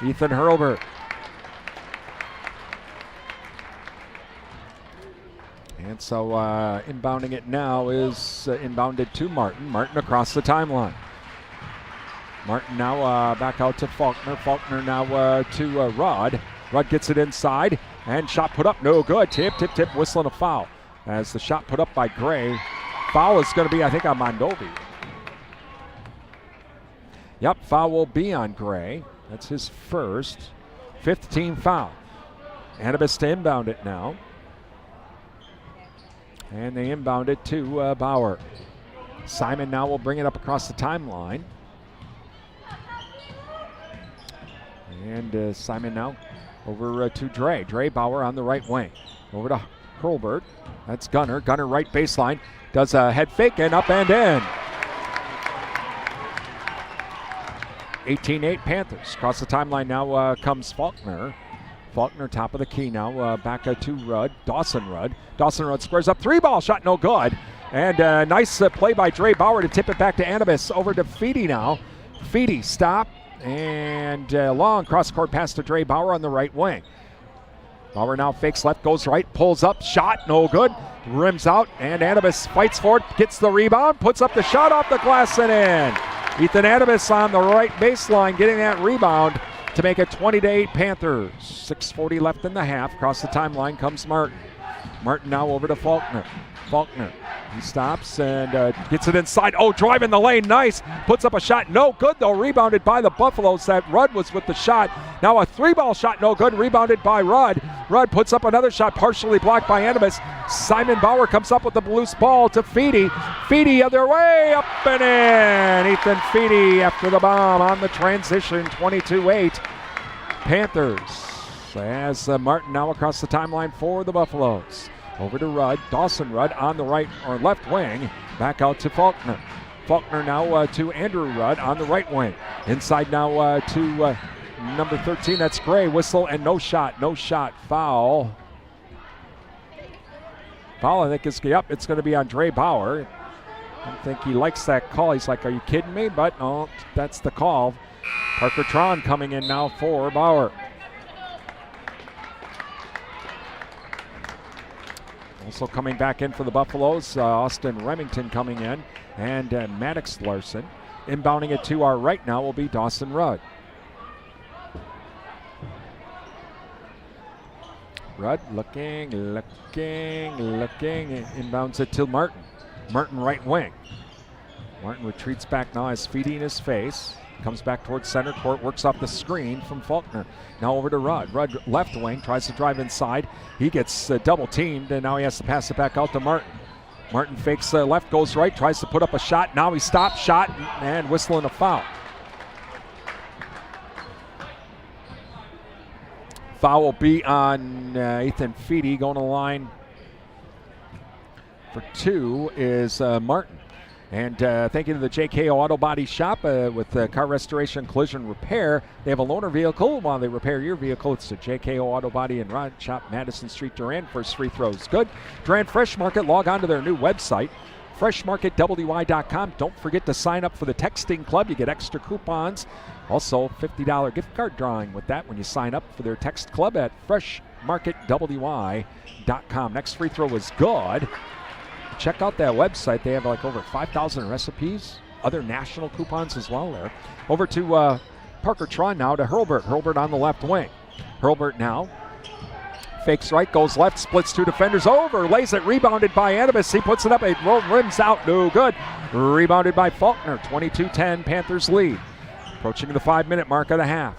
Ethan Hurlburt. And so inbounding it now is inbounded to Martin. Martin across the timeline. Martin now back out to Faulkner. Faulkner now to Rudd. Rudd gets it inside. And shot put up, no good. Tip, whistling a foul. As the shot put up by Gray. Foul is going to be, I think, on Mondovi. Yep, foul will be on Gray. That's his first. 5th team foul. Antibus to inbound it now. And they inbound it to Bauer. Simon now will bring it up across the timeline. And Simon now over to Dre. Dre Bauer on the right wing. Over to Hurlburt. That's Gunnar. Gunnar right baseline. Does a head fake and up and in. 18-8 Panthers. Across the timeline now comes Faulkner. Faulkner top of the key now. Back to Rudd. Dawson Rudd. Dawson Rudd squares up. 3-ball shot, no good. And nice play by Dre Bauer to tip it back to Antibus. Over to Feedy now. Feedy stop. And long cross-court pass to Dre Bauer on the right wing. Bauer now fakes left, goes right, pulls up, shot, no good. Rims out, and Antibus fights for it, gets the rebound, puts up the shot off the glass and in. Ethan Antibus on the right baseline getting that rebound to make it 20-8 Panthers. 6:40 left in the half. Across the timeline comes Martin. Martin now over to Faulkner. Faulkner, he stops and gets it inside. Oh, driving the lane, nice. Puts up a shot, no good though. Rebounded by the Buffaloes. That Rudd was with the shot. Now a 3-ball shot, no good. Rebounded by Rudd. Rudd puts up another shot, partially blocked by Antibus. Simon Bauer comes up with the loose ball to Feedy. Feedy other way, up and in. Ethan Feedy after the bomb on the transition. 22-8 Panthers. As Martin now across the timeline for the Buffaloes. Over to Rudd. Dawson Rudd on the right or left wing. Back out to Faulkner. Faulkner now to Andrew Rudd on the right wing. Inside now to number 13. That's Gray. Whistle and no shot. No shot. Foul. Foul, I think it's going to be on Dre Bauer. I don't think he likes that call. He's like, are you kidding me? But no, that's the call. Parker Tron coming in now for Bauer. Also coming back in for the Buffaloes, Austin Remington coming in, and Maddox Larson. Inbounding it to our right now will be Dawson Rudd. Rudd looking, inbounds it to Martin. Martin right wing. Martin retreats back now, has Feedy in his face. Comes back towards center court, works off the screen from Faulkner. Now over to Rudd. Rudd left wing, tries to drive inside. He gets double teamed, and now he has to pass it back out to Martin. Martin fakes left, goes right, tries to put up a shot. Now he stops, shot, and whistling a foul. Foul will be on Ethan Feedy. Going to the line for 2 is Martin. And thank you to the JKO Auto Body Shop with car restoration, collision repair. They have a loaner vehicle. While they repair your vehicle, it's the JKO Auto Body and Rod Shop, Madison Street, Durand. First free throws good. Durand Fresh Market, log on to their new website, freshmarketwy.com. Don't forget to sign up for the texting club. You get extra coupons. Also, $50 gift card drawing with that when you sign up for their text club at freshmarketwy.com. Next free throw was good. Check out that website. They have like over 5,000 recipes, other national coupons as well there. Over to Parker Tron now to Hurlburt. Hurlburt on the left wing. Hurlburt now fakes right, goes left, splits 2 defenders over, lays it, rebounded by Anthem. He puts it up, it rims out, no good. Rebounded by Faulkner. 22-10, Panthers lead. Approaching the 5-minute mark of the half.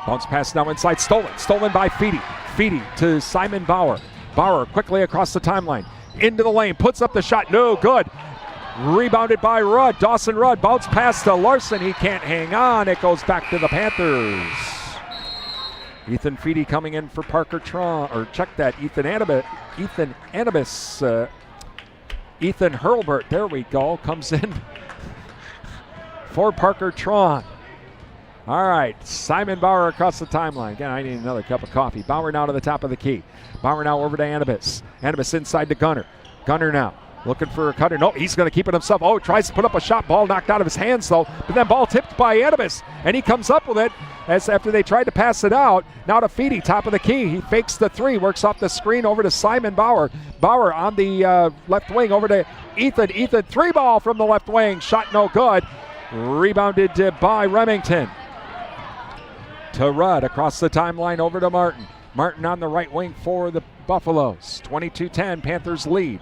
Bounce pass now inside, stolen by Feedy. Feedy to Simon Bauer. Bauer quickly across the timeline. Into the lane, puts up the shot, no good. Rebounded by Rudd, Dawson Rudd, bounce pass to Larson, he can't hang on, it goes back to the Panthers. Ethan Feedy coming in for Parker Tron, or check that, Ethan Hurlburt, there we go, comes in for Parker Tron. All right, Simon Bauer across the timeline. Again, I need another cup of coffee. Bauer now to the top of the key. Bauer now over to Anthem. Anthem inside to Gunner. Gunner now looking for a cutter. No, he's going to keep it himself. Oh, tries to put up a shot. Ball knocked out of his hands, though. But then ball tipped by Anthem. And he comes up with it as after they tried to pass it out. Now to Feedy, top of the key. He fakes the 3, works off the screen over to Simon Bauer. Bauer on the left wing over to Ethan. Ethan, 3 ball from the left wing. Shot no good. Rebounded by Remington. To Rudd across the timeline over to Martin. Martin on the right wing for the Buffaloes. 22-10, Panthers lead.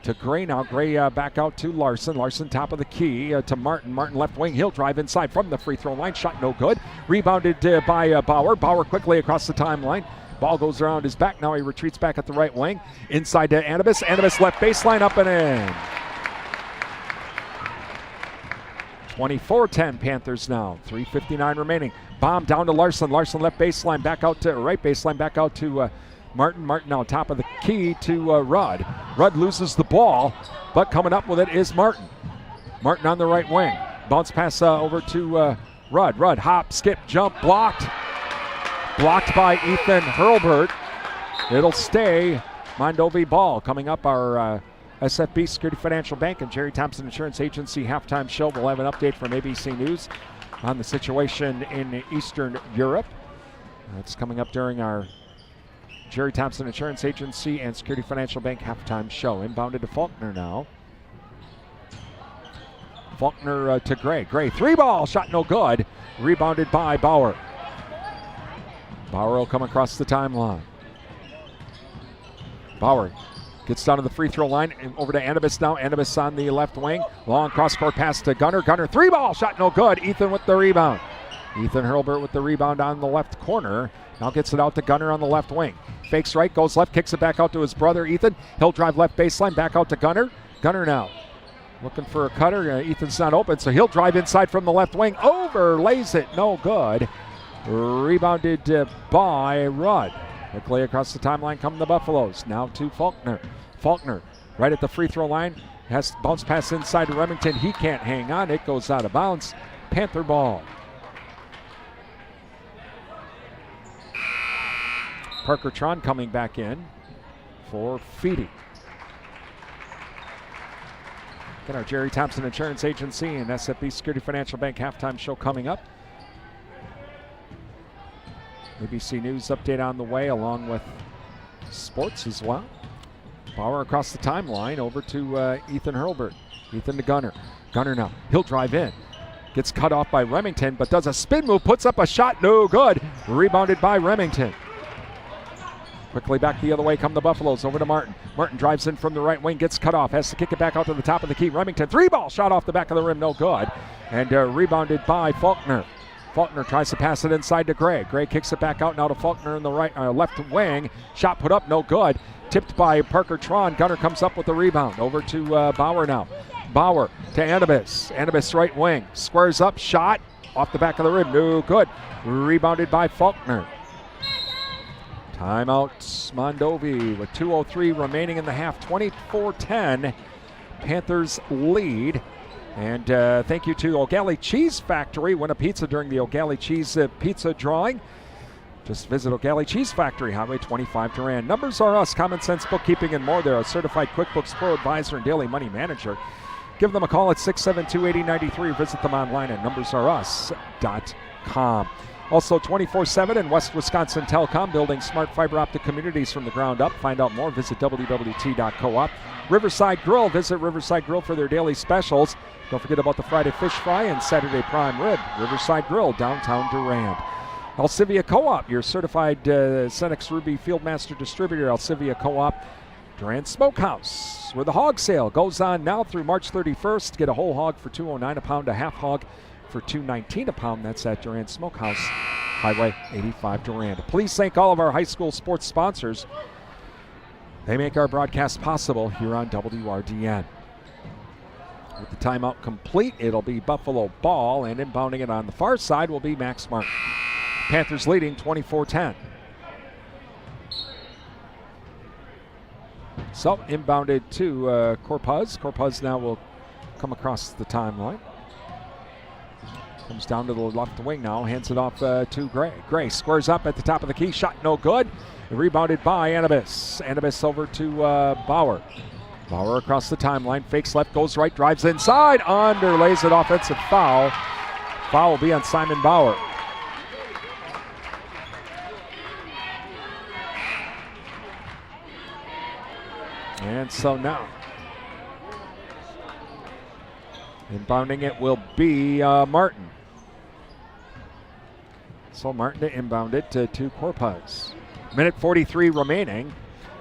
To Gray now. Gray back out to Larson. Larson top of the key to Martin. Martin left wing. He'll drive inside from the free throw line. Shot no good. Rebounded by Bauer. Bauer quickly across the timeline. Ball goes around his back. Now he retreats back at the right wing. Inside to Anthem. Anthem left baseline up and in. 24-10 Panthers now. 3:59 remaining. Bomb down to Larson. Larson left baseline back out to right baseline back out to Martin. Martin now top of the key to Rudd. Rudd loses the ball, but coming up with it is Martin. Martin on the right wing. Bounce pass over to Rudd. Rudd hop, skip, jump, blocked. Blocked by Ethan Hurlburt. It'll stay Mondovi ball. Coming up our SFB Security Financial Bank and Jerry Thompson Insurance Agency halftime show. We'll have an update from ABC News on the situation in Eastern Europe. That's coming up during our Jerry Thompson Insurance Agency and Security Financial Bank halftime show. Inbounded to Faulkner now. Faulkner to Gray. Gray 3 ball, shot no good. Rebounded by Bauer. Bauer will come across the timeline. Bauer gets down to the free throw line and over to Anthem now. Anthem on the left wing. Long cross-court pass to Gunner. Gunner 3 ball, shot no good. Ethan with the rebound. Ethan Hurlburt with the rebound on the left corner. Now gets it out to Gunner on the left wing. Fakes right, goes left, kicks it back out to his brother Ethan. He'll drive left baseline, back out to Gunner. Gunner now looking for a cutter. Ethan's not open, so he'll drive inside from the left wing. Over, lays it, no good. Rebounded by Rudd. Quickly across the timeline come the Buffaloes. Now to Faulkner. Faulkner right at the free throw line. Has bounce pass inside to Remington. He can't hang on. It goes out of bounds. Panther ball. Parker Tron coming back in for Feedy. Got our Jerry Thompson Insurance Agency and SFB Security Financial Bank halftime show coming up. ABC News update on the way along with sports as well. Bauer across the timeline over to Ethan Hurlburt. Ethan to Gunner. Gunner now. He'll drive in. Gets cut off by Remington, but does a spin move, puts up a shot, no good. Rebounded by Remington. Quickly back the other way come the Buffaloes over to Martin. Martin drives in from the right wing, gets cut off, has to kick it back out to the top of the key. Remington 3 ball, shot off the back of the rim, no good. And rebounded by Faulkner. Faulkner tries to pass it inside to Gray. Gray kicks it back out now to Faulkner in the right left wing. Shot put up, no good. Tipped by Parker Tron. Gunner comes up with the rebound. Over to Bauer now. Bauer to Anthem. Anthem right wing. Squares up, shot off the back of the rim, no good. Rebounded by Faulkner. Timeout, Mondovi with 2:03 remaining in the half. 24-10, Panthers lead. And thank you to O'Galley Cheese Factory. Win a pizza during the O'Galley Cheese Pizza drawing. Just visit O'Galley Cheese Factory, Highway 25 Durand. Numbers Are Us, Common Sense Bookkeeping and more. They're a certified QuickBooks Pro Advisor and Daily Money Manager. Give them a call at 672-8093. Visit them online at numbersareus.com. Also 24/7 and West Wisconsin Telecom, building smart fiber optic communities from the ground up. Find out more, visit wwt.coop. Riverside Grill, visit Riverside Grill for their daily specials. Don't forget about the Friday fish fry and Saturday prime rib. Riverside Grill, downtown Durand. Alcivia Co-op, your certified Cenex Ruby Fieldmaster distributor. Alcivia Co-op, Durand Smokehouse, where the hog sale goes on now through March 31st. Get a whole hog for $2.09 a pound, a half hog for $2.19 a pound. That's at Durand Smokehouse, Highway 85 Durand. Please thank all of our high school sports sponsors. They make our broadcast possible here on WRDN. With the timeout complete, it'll be Buffalo ball, and inbounding it on the far side will be Max Martin. Panthers leading 24-10. So inbounded to Corpuz. Corpuz now will come across the timeline. Comes down to the left wing now, hands it off to Gray. Gray squares up at the top of the key, shot no good. Rebounded by Anibis. Anibis over to Bauer. Bauer across the timeline, fakes left, goes right, drives inside, underlays it, offensive foul. Foul will be on Simon Bauer. And so now, inbounding it will be Martin. So Martin to inbound it to Corpuz. Minute 43 remaining.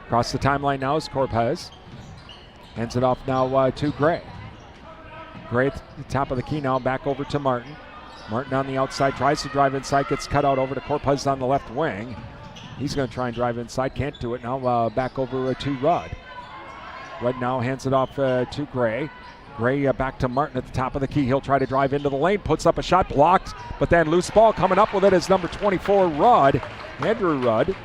Across the timeline now is Corpuz. Hands it off now to Gray. Gray at the top of the key now, back over to Martin. Martin on the outside, tries to drive inside, gets cut out over to Corpuz on the left wing. He's going to try and drive inside, can't do it. Now back over to Rudd. Rudd now hands it off to Gray. Gray back to Martin at the top of the key. He'll try to drive into the lane, puts up a shot, blocked, but then loose ball coming up with it is number 24, Rudd. Andrew Rudd.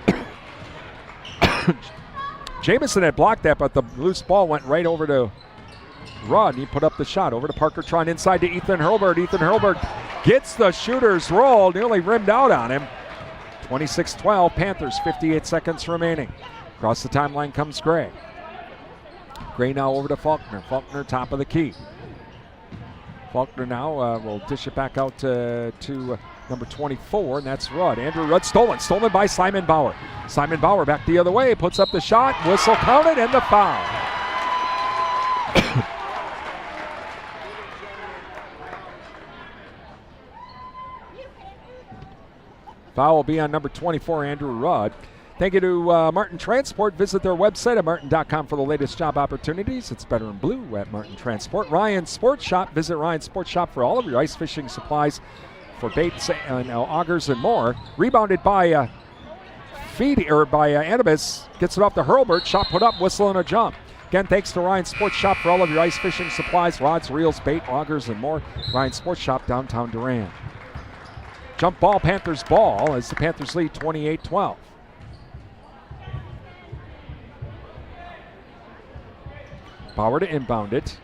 Jamison had blocked that, but the loose ball went right over to Rudd. He put up the shot over to Parker Tron inside to Ethan Hurlbert. Ethan Hurlbert gets the shooter's roll, nearly rimmed out on him. 26-12, Panthers, 58 seconds remaining. Across the timeline comes Gray. Gray now over to Faulkner. Faulkner top of the key. Faulkner now will dish it back out to number 24, and that's Rudd. Andrew Rudd stolen by Simon Bauer. Simon Bauer back the other way, puts up the shot, whistle counted, and the foul. Foul will be on number 24, Andrew Rudd. Thank you to Martin Transport. Visit their website at martin.com for the latest job opportunities. It's better in blue at Martin Transport. Ryan Sports Shop. Visit Ryan Sports Shop for all of your ice fishing supplies for baits and augers and more. Rebounded by Anibis. Gets it off to Hurlbert. Shot put up, whistle and a jump. Again, thanks to Ryan Sports Shop for all of your ice fishing supplies, rods, reels, bait, augers, and more. Ryan Sports Shop, downtown Durand. Jump ball, Panthers ball, as the Panthers lead 28-12. Bauer to inbound it.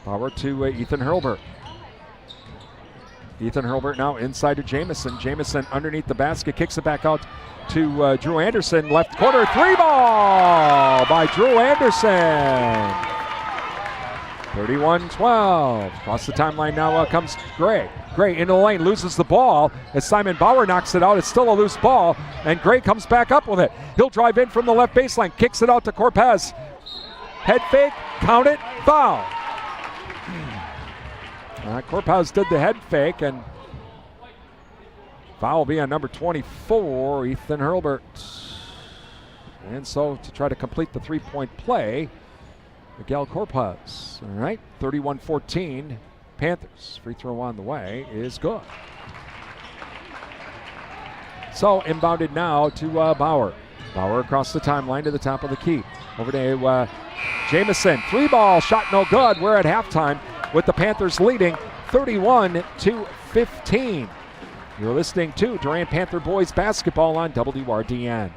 Bauer to Ethan Hurlbert. Ethan Hurlbert now inside to Jamison. Jamison underneath the basket, kicks it back out to Drew Anderson. Left corner, three ball by Drew Anderson. 31-12. Across the timeline now comes Gray. Gray into the lane, loses the ball as Simon Bauer knocks it out. It's still a loose ball, and Gray comes back up with it. He'll drive in from the left baseline, kicks it out to Corpez. Head fake, count it, foul. Corpez did the head fake, and foul will be on number 24, Ethan Hurlbert. And so to try to complete the three-point play, Miguel Corpez. All right, 31-14, Panthers. Free throw on the way is good. So inbounded now to Bauer. Bauer across the timeline to the top of the key. Over to Jamison. Three ball, shot no good. We're at halftime with the Panthers leading 31-15. You're listening to Durand Panther Boys Basketball on WRDN.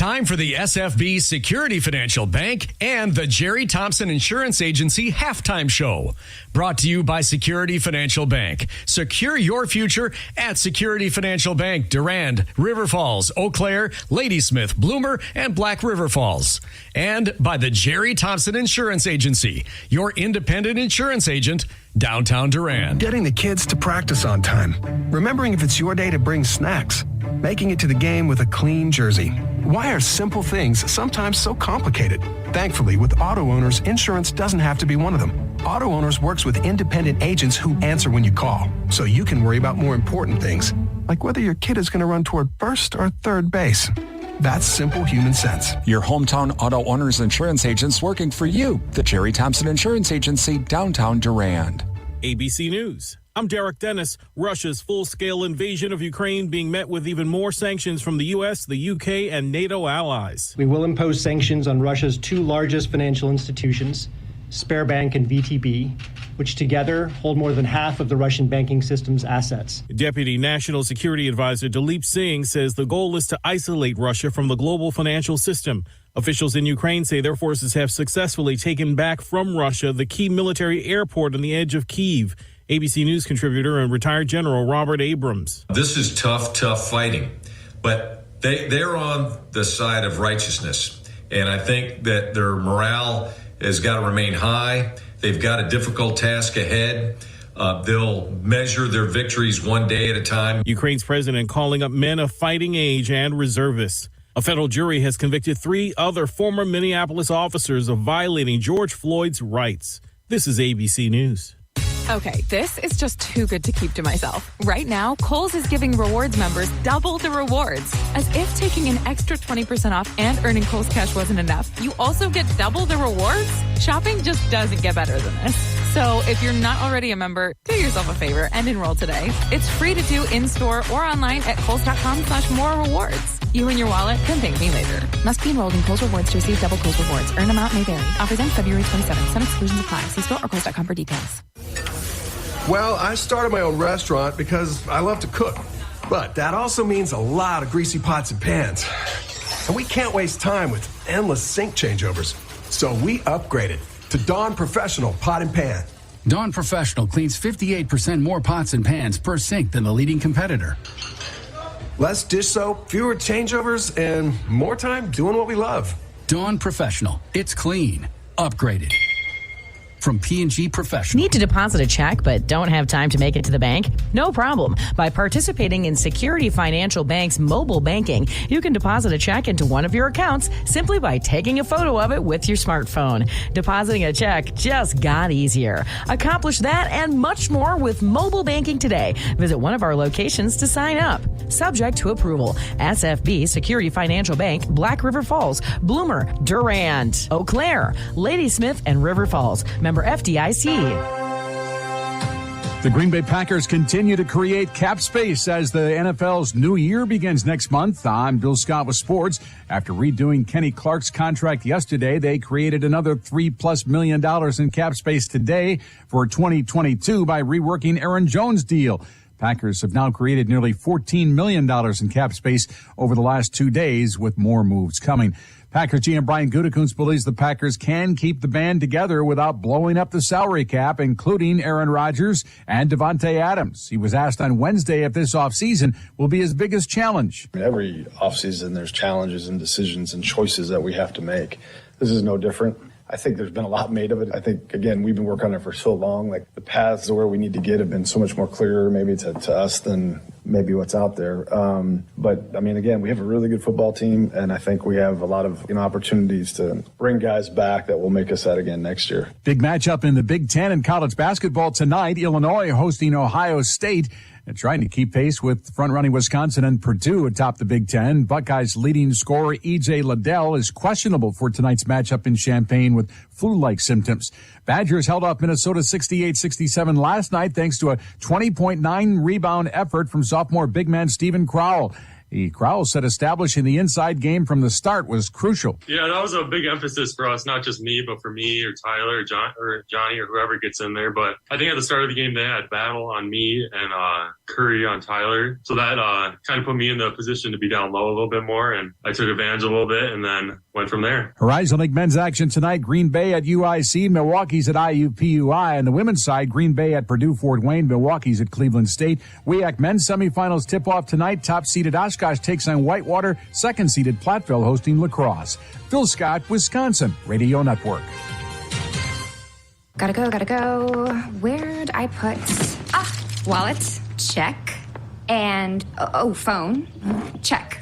Time for the SFB Security Financial Bank and the Jerry Thompson Insurance Agency halftime show. Brought to you by Security Financial Bank. Secure your future at Security Financial Bank, Durand, River Falls, Eau Claire, Ladysmith, Bloomer, and Black River Falls. And by the Jerry Thompson Insurance Agency, your independent insurance agent, downtown Durand. Getting the kids to practice on time. Remembering if it's your day to bring snacks. Making it to the game with a clean jersey. Why are simple things sometimes so complicated? Thankfully, with Auto Owners, insurance doesn't have to be one of them. Auto Owners works with independent agents who answer when you call, so you can worry about more important things, like whether your kid is going to run toward first or third base. That's simple human sense. Your hometown Auto Owners Insurance agents working for you. The Jerry Thompson Insurance Agency, downtown Durand. ABC News. I'm Derek Dennis. Russia's full-scale invasion of Ukraine being met with even more sanctions from the U.S., the UK, and NATO allies. We will impose sanctions on Russia's two largest financial institutions, Sberbank and VTB, which together hold more than half of the Russian banking system's assets. Deputy National Security Advisor Dileep Singh says the goal is to isolate Russia from the global financial system. Officials in Ukraine say their forces have successfully taken back from Russia the key military airport on the edge of Kyiv. ABC News contributor and retired General Robert Abrams. This is tough fighting, but they're on the side of righteousness. And I think that their morale has got to remain high. They've got a difficult task ahead. They'll measure their victories one day at a time. Ukraine's president calling up men of fighting age and reservists. A federal jury has convicted 3 other former Minneapolis officers of violating George Floyd's rights. This is ABC News. Okay, this is just too good to keep to myself. Right now, Kohl's is giving rewards members double the rewards. As if taking an extra 20% off and earning Kohl's Cash wasn't enough, you also get double the rewards? Shopping just doesn't get better than this. So if you're not already a member, do yourself a favor and enroll today. It's free to do in-store or online at Kohls.com/more-rewards. You and your wallet can thank me later. Must be enrolled in Kohl's Rewards to receive double Kohl's Rewards. Earn amount may vary. Offers end February 27th. Some exclusions apply. See store or Kohls.com for details. Well, I started my own restaurant because I love to cook. But that also means a lot of greasy pots and pans. And we can't waste time with endless sink changeovers. So we upgraded to Dawn Professional Pot and Pan. Dawn Professional cleans 58% more pots and pans per sink than the leading competitor. Less dish soap, fewer changeovers, and more time doing what we love. Dawn Professional. It's clean. Upgraded. From P&G Professional. Need to deposit a check but don't have time to make it to the bank? No problem. By participating in Security Financial Bank's mobile banking, you can deposit a check into one of your accounts simply by taking a photo of it with your smartphone. Depositing a check just got easier. Accomplish that and much more with mobile banking today. Visit one of our locations to sign up. Subject to approval. SFB Security Financial Bank, Black River Falls, Bloomer, Durand, Eau Claire, Ladysmith, and River Falls. Member FDIC. The Green Bay Packers continue to create cap space as the NFL's new year begins next month. I'm Bill Scott with sports. After redoing Kenny Clark's contract yesterday, they created another $3+ million in cap space today for 2022 by reworking Aaron Jones' deal. Packers have now created nearly $14 million in cap space over the last 2 days, with more moves coming. Packers GM Brian Gutekunst believes the Packers can keep the band together without blowing up the salary cap, including Aaron Rodgers and Devontae Adams. He was asked on Wednesday if this offseason will be his biggest challenge. Every offseason there's challenges and decisions and choices that we have to make. This is no different. I think there's been a lot made of it. I think, again, we've been working on it for so long. Like, the paths to where we need to get have been so much more clearer maybe to us than maybe what's out there. But, I mean, again, we have a really good football team, and I think we have a lot of opportunities to bring guys back that will make us that again next year. Big matchup in the Big Ten in college basketball tonight. Illinois hosting Ohio State. And trying to keep pace with front-running Wisconsin and Purdue atop the Big Ten. Buckeyes leading scorer E.J. Liddell is questionable for tonight's matchup in Champaign with flu-like symptoms. Badgers held off Minnesota 68-67 last night thanks to a 20.9 rebound effort from sophomore big man Stephen Crowell. The Crowell said establishing the inside game from the start was crucial. Yeah, that was a big emphasis for us, not just me, but for me or Tyler or Johnny or whoever gets in there. But I think at the start of the game, they had battle on me and Curry on Tyler. So that kind of put me in the position to be down low a little bit more. And I took advantage a little bit and then went from there. Horizon League men's action tonight. Green Bay at UIC. Milwaukee's at IUPUI. On the women's side, Green Bay at Purdue Fort Wayne. Milwaukee's at Cleveland State. WIAC men's semifinals tip-off tonight. Top-seeded Oshkosh takes on Whitewater. Second-seeded Platteville hosting La Crosse. Phil Scott, Wisconsin Radio Network. Gotta go. Where'd I put... wallet. Check. And, phone. Check.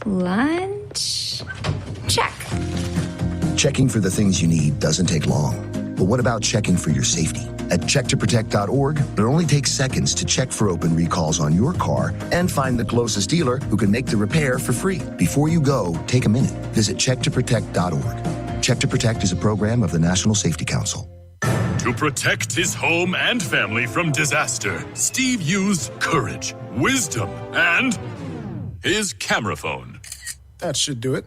Lunch. Check. Checking for the things you need doesn't take long. But what about checking for your safety? At checktoprotect.org, it only takes seconds to check for open recalls on your car and find the closest dealer who can make the repair for free. Before you go, take a minute. Visit checktoprotect.org. Check to Protect is a program of the National Safety Council. To protect his home and family from disaster, Steve used courage, wisdom, and his camera phone. That should do it.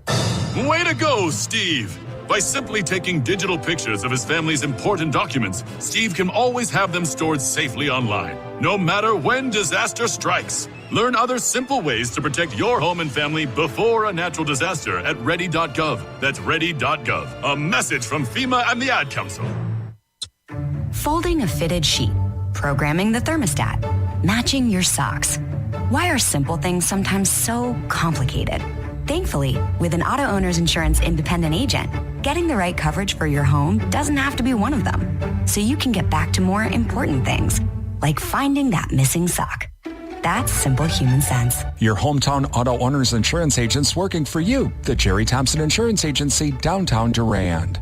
Way to go, Steve! By simply taking digital pictures of his family's important documents, Steve can always have them stored safely online, no matter when disaster strikes. Learn other simple ways to protect your home and family before a natural disaster at ready.gov. That's ready.gov. A message from FEMA and the Ad Council. Folding a fitted sheet, programming the thermostat, matching your socks. Why are simple things sometimes so complicated? Thankfully, with an auto owner's insurance independent agent, getting the right coverage for your home doesn't have to be one of them. So you can get back to more important things, like finding that missing sock. That's simple human sense. Your hometown auto owner's insurance agents working for you. The Jerry Thompson Insurance Agency, downtown Durand.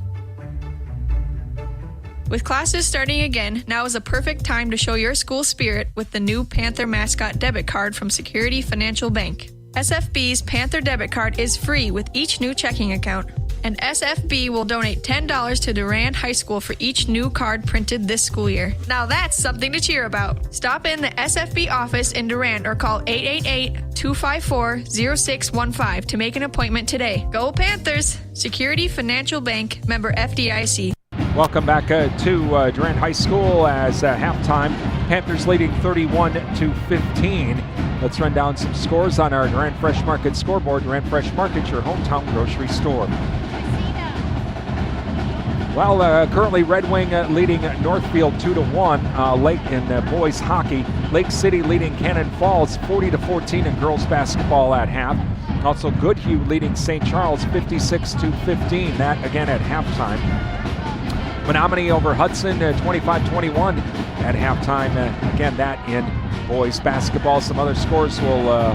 With classes starting again, now is a perfect time to show your school spirit with the new Panther mascot debit card from Security Financial Bank. SFB's Panther debit card is free with each new checking account, and SFB will donate $10 to Durand High School for each new card printed this school year. Now that's something to cheer about. Stop in the SFB office in Durand or call 888-254-0615 to make an appointment today. Go Panthers! Security Financial Bank, member FDIC. Welcome back to Durand High School as halftime. Panthers leading 31-15. Let's run down some scores on our Durand Fresh Market scoreboard. Durand Fresh Market, your hometown grocery store. Well, currently Red Wing leading Northfield 2-1. Lake in boys hockey. Lake City leading Cannon Falls 40-14 in girls basketball at half. Also Goodhue leading St. Charles 56-15. That again at halftime. Menominee over Hudson 25-21 at halftime. Again, that in boys basketball. Some other scores we'll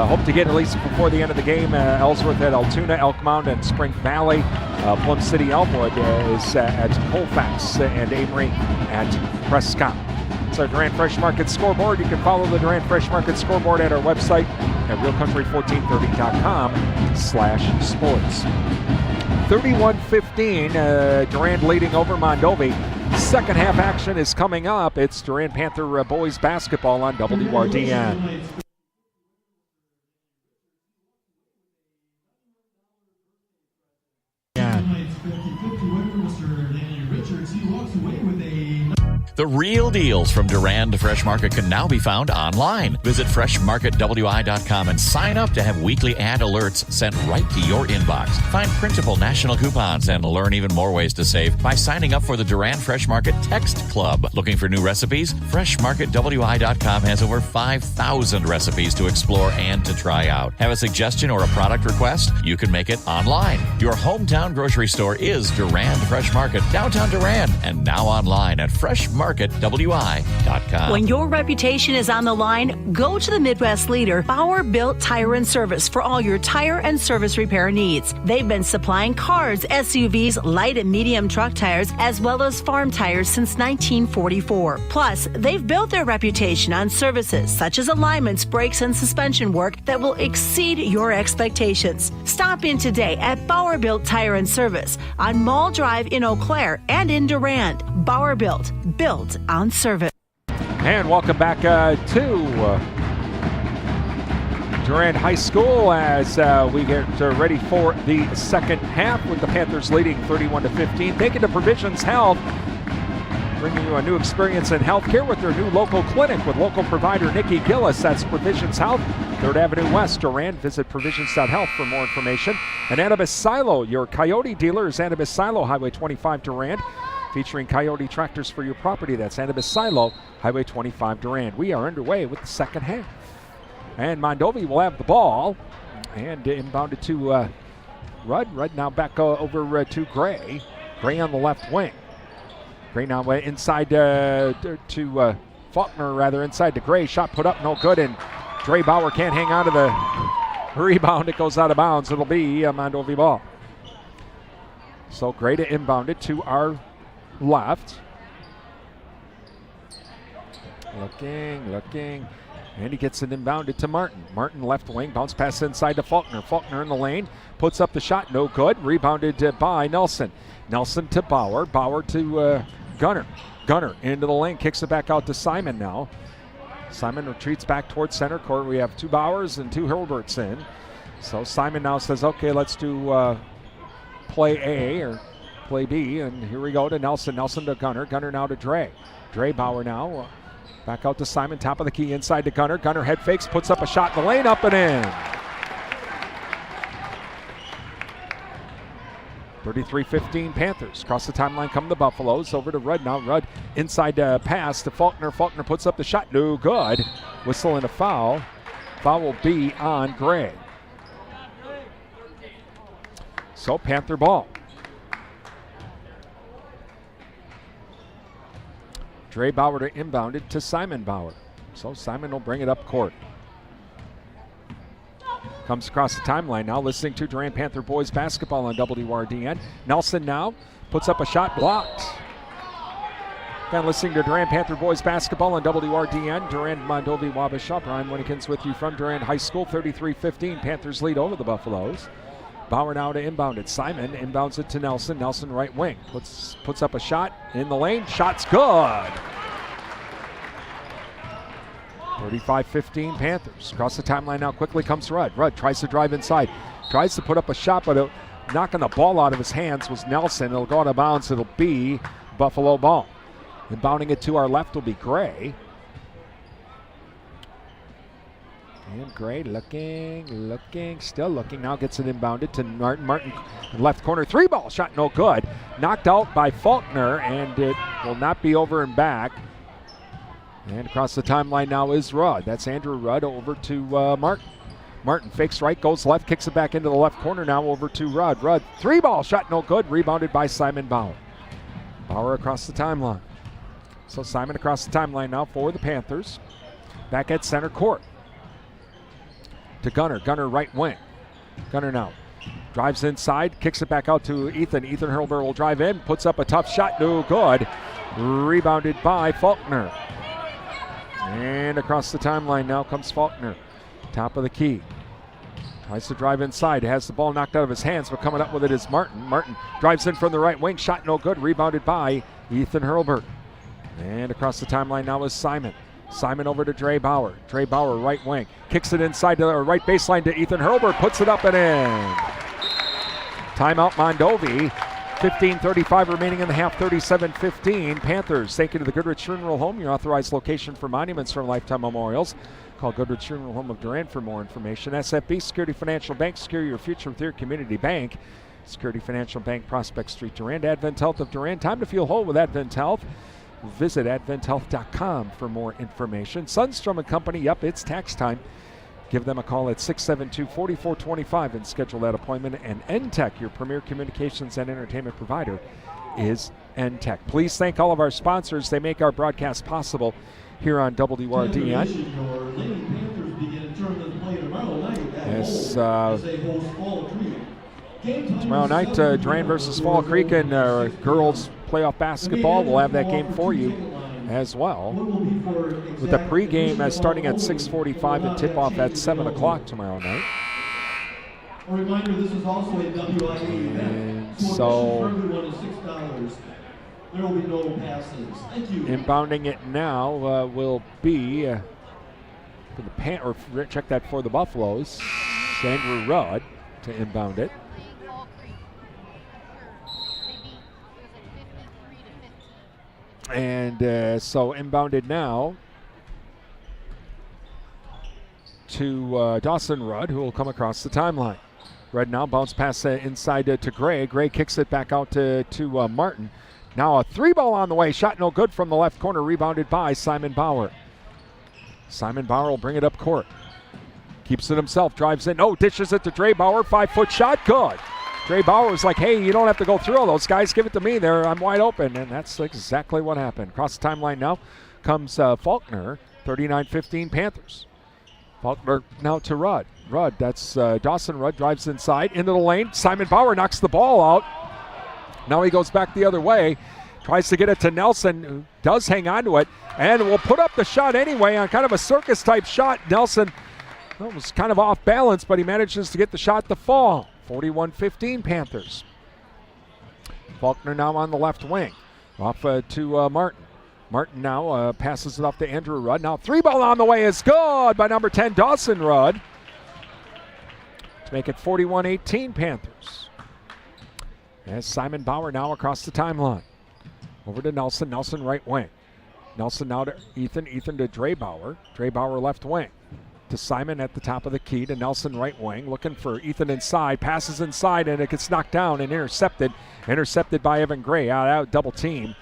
hope to get at least before the end of the game. Ellsworth at Altoona, Elkmount and Spring Valley. Plum City Elmwood is at Colfax and Amory at Prescott. It's our Durand Fresh Market scoreboard. You can follow the Durand Fresh Market scoreboard at our website at realcountry1430.com/sports. 31-15, Durand leading over Mondovi. Second half action is coming up. It's Durand Panther boys basketball on WRDN. The real deals from Durand Fresh Market can now be found online. Visit freshmarketwi.com and sign up to have weekly ad alerts sent right to your inbox. Find printable national coupons and learn even more ways to save by signing up for the Durand Fresh Market Text Club. Looking for new recipes? freshmarketwi.com has over 5,000 recipes to explore and to try out. Have a suggestion or a product request? You can make it online. Your hometown grocery store is Durand Fresh Market, downtown Durand, and now online at freshmarketwi.com. When your reputation is on the line, go to the Midwest leader, Bauer Built Tire and Service, for all your tire and service repair needs. They've been supplying cars, SUVs, light and medium truck tires, as well as farm tires since 1944. Plus, they've built their reputation on services such as alignments, brakes, and suspension work that will exceed your expectations. Stop in today at Bauer Built Tire and Service on Mall Drive in Eau Claire and in Durand. Bauer Built on service. And welcome back to Durand High School as we get ready for the second half with the Panthers leading 31-15. Take it to Provisions Health, bringing you a new experience in healthcare with their new local clinic with local provider Nikki Gillis. That's Provisions Health, 3rd Avenue West, Durand. Visit provisions.health for more information. And Annabis Silo, your Coyote dealer, is Annabis Silo, Highway 25 Durand, featuring Coyote tractors for your property. That's Annabis Silo, Highway 25 Durand. We are underway with the second half. And Mondovi will have the ball and inbounded to Rudd. Rudd now back over to Gray. Gray on the left wing. Gray now inside to Faulkner, rather inside to Gray. Shot put up, no good, and Dre Bauer can't hang on to the rebound. It goes out of bounds. It'll be a Mondovi ball. So Gray to inbound it to our left. Looking. And he gets it inbounded to Martin. Martin left wing, bounce pass inside to Faulkner. Faulkner in the lane, puts up the shot, no good. Rebounded by Nelson. Nelson to Bauer. Bauer to Gunner. Gunner into the lane, kicks it back out to Simon now. Simon retreats back towards center court. We have 2 Bowers and 2 Hilberts in. So Simon now says, okay, let's do play A or play B. And here we go to Nelson. Nelson to Gunner. Gunner now to Dre. Dre Bauer now. Back out to Simon, top of the key, inside to Gunner. Gunner head fakes, puts up a shot in the lane, up and in. 33-15 Panthers. Across the timeline come the Buffaloes. Over to Rudd now. Rudd inside pass to Faulkner. Faulkner puts up the shot, no good. Whistle and a foul. Foul will be on Gray. So Panther ball. Dre Bauer to inbound it to Simon Bauer. So Simon will bring it up court. Comes across the timeline now, listening to Durand Panther boys basketball on WRDN. Nelson now puts up a shot, blocked. Again, listening to Durand Panther boys basketball on WRDN. Durand, Mondovi, Wabasha. Brian Winnekins with you from Durand High School. 33-15, Panthers lead over the Buffaloes. Bauer now to inbound it. Simon inbounds it to Nelson. Nelson right wing. Puts up a shot in the lane. Shot's good. 35-15 Panthers. Across the timeline now quickly comes Rudd. Rudd tries to drive inside. Tries to put up a shot, but knocking the ball out of his hands was Nelson. It'll go out of bounds. It'll be Buffalo ball. Inbounding it to our left will be Gray. And Gray looking, still looking. Now gets it inbounded to Martin. Martin, left corner, 3-ball shot, no good. Knocked out by Faulkner, and it will not be over and back. And across the timeline now is Rudd. That's Andrew Rudd over to Martin. Martin fakes right, goes left, kicks it back into the left corner now over to Rudd. Rudd, 3-ball shot, no good. Rebounded by Simon Bauer. Bauer across the timeline. So Simon across the timeline now for the Panthers. Back at center court. To Gunner. Gunner right wing. Gunner now drives inside, kicks it back out to Ethan. Ethan Hurlbert will drive in, puts up a tough shot, no good. Rebounded by Faulkner. And across the timeline now comes Faulkner. Top of the key. Tries to drive inside, has the ball knocked out of his hands, but coming up with it is Martin. Martin drives in from the right wing, shot no good, rebounded by Ethan Hurlbert. And across the timeline now is Simon. Simon over to Dre Bauer. Dre Bauer, right wing. Kicks it inside to the right baseline to Ethan Hurlbert. Puts it up and in. Timeout Mondovi. 15:35 remaining in the half. 37-15. Panthers. Thank you to the Goodrich Funeral Home, your authorized location for monuments from Lifetime Memorials. Call Goodrich Funeral Home of Durand for more information. SFB Security Financial Bank. Secure your future with your community bank. Security Financial Bank, Prospect Street, Durand. Advent Health of Durand. Time to feel whole with Advent Health. Visit adventhealth.com for more information. Sundstrom & Company, yep, it's tax time. Give them a call at 672-4425 and schedule that appointment. And NTech, your premier communications and entertainment provider, is NTech. Please thank all of our sponsors. They make our broadcast possible here on WRDN. As tomorrow night, Durand versus Fall Creek and girls playoff basketball. We'll have that game for you as well, with the pregame starting at 6:45 and tip-off at 7 o'clock tomorrow night. A reminder, this is also a WIA event. So there will be no passes. Thank you. Inbounding it now will be for the check that for the Buffaloes. Andrew Rudd to inbound it. And so inbounded now to Dawson Rudd, who will come across the timeline. Rudd now bounce pass inside to Gray. Gray kicks it back out to Martin. Now a 3-ball on the way. Shot no good from the left corner. Rebounded by Simon Bauer. Simon Bauer will bring it up court. Keeps it himself. Drives in. Dishes it to Dre Bauer. 5-foot shot. Good. Dre Bauer was like, hey, you don't have to go through all those guys. Give it to me there. I'm wide open. And that's exactly what happened. Across the timeline now comes Faulkner. 39-15 Panthers. Faulkner now to Rudd. Rudd, that's Dawson Rudd, drives inside into the lane. Simon Bauer knocks the ball out. Now he goes back the other way. Tries to get it to Nelson, who does hang on to it, and will put up the shot anyway on kind of a circus-type shot. Nelson was kind of off balance, but he manages to get the shot to fall. 41-15 Panthers. Faulkner now on the left wing. Off to Martin. Martin now passes it off to Andrew Rudd. Now 3-ball on the way is good by number 10, Dawson Rudd, to make it 41-18 Panthers. As Simon Bauer now across the timeline. Over to Nelson. Nelson right wing. Nelson now to Ethan. Ethan to Dre Bauer. Dre Bauer left wing. To Simon at the top of the key. To Nelson right wing. Looking for Ethan inside. Passes inside and it gets knocked down and intercepted. Intercepted by Evan Gray. Out double team.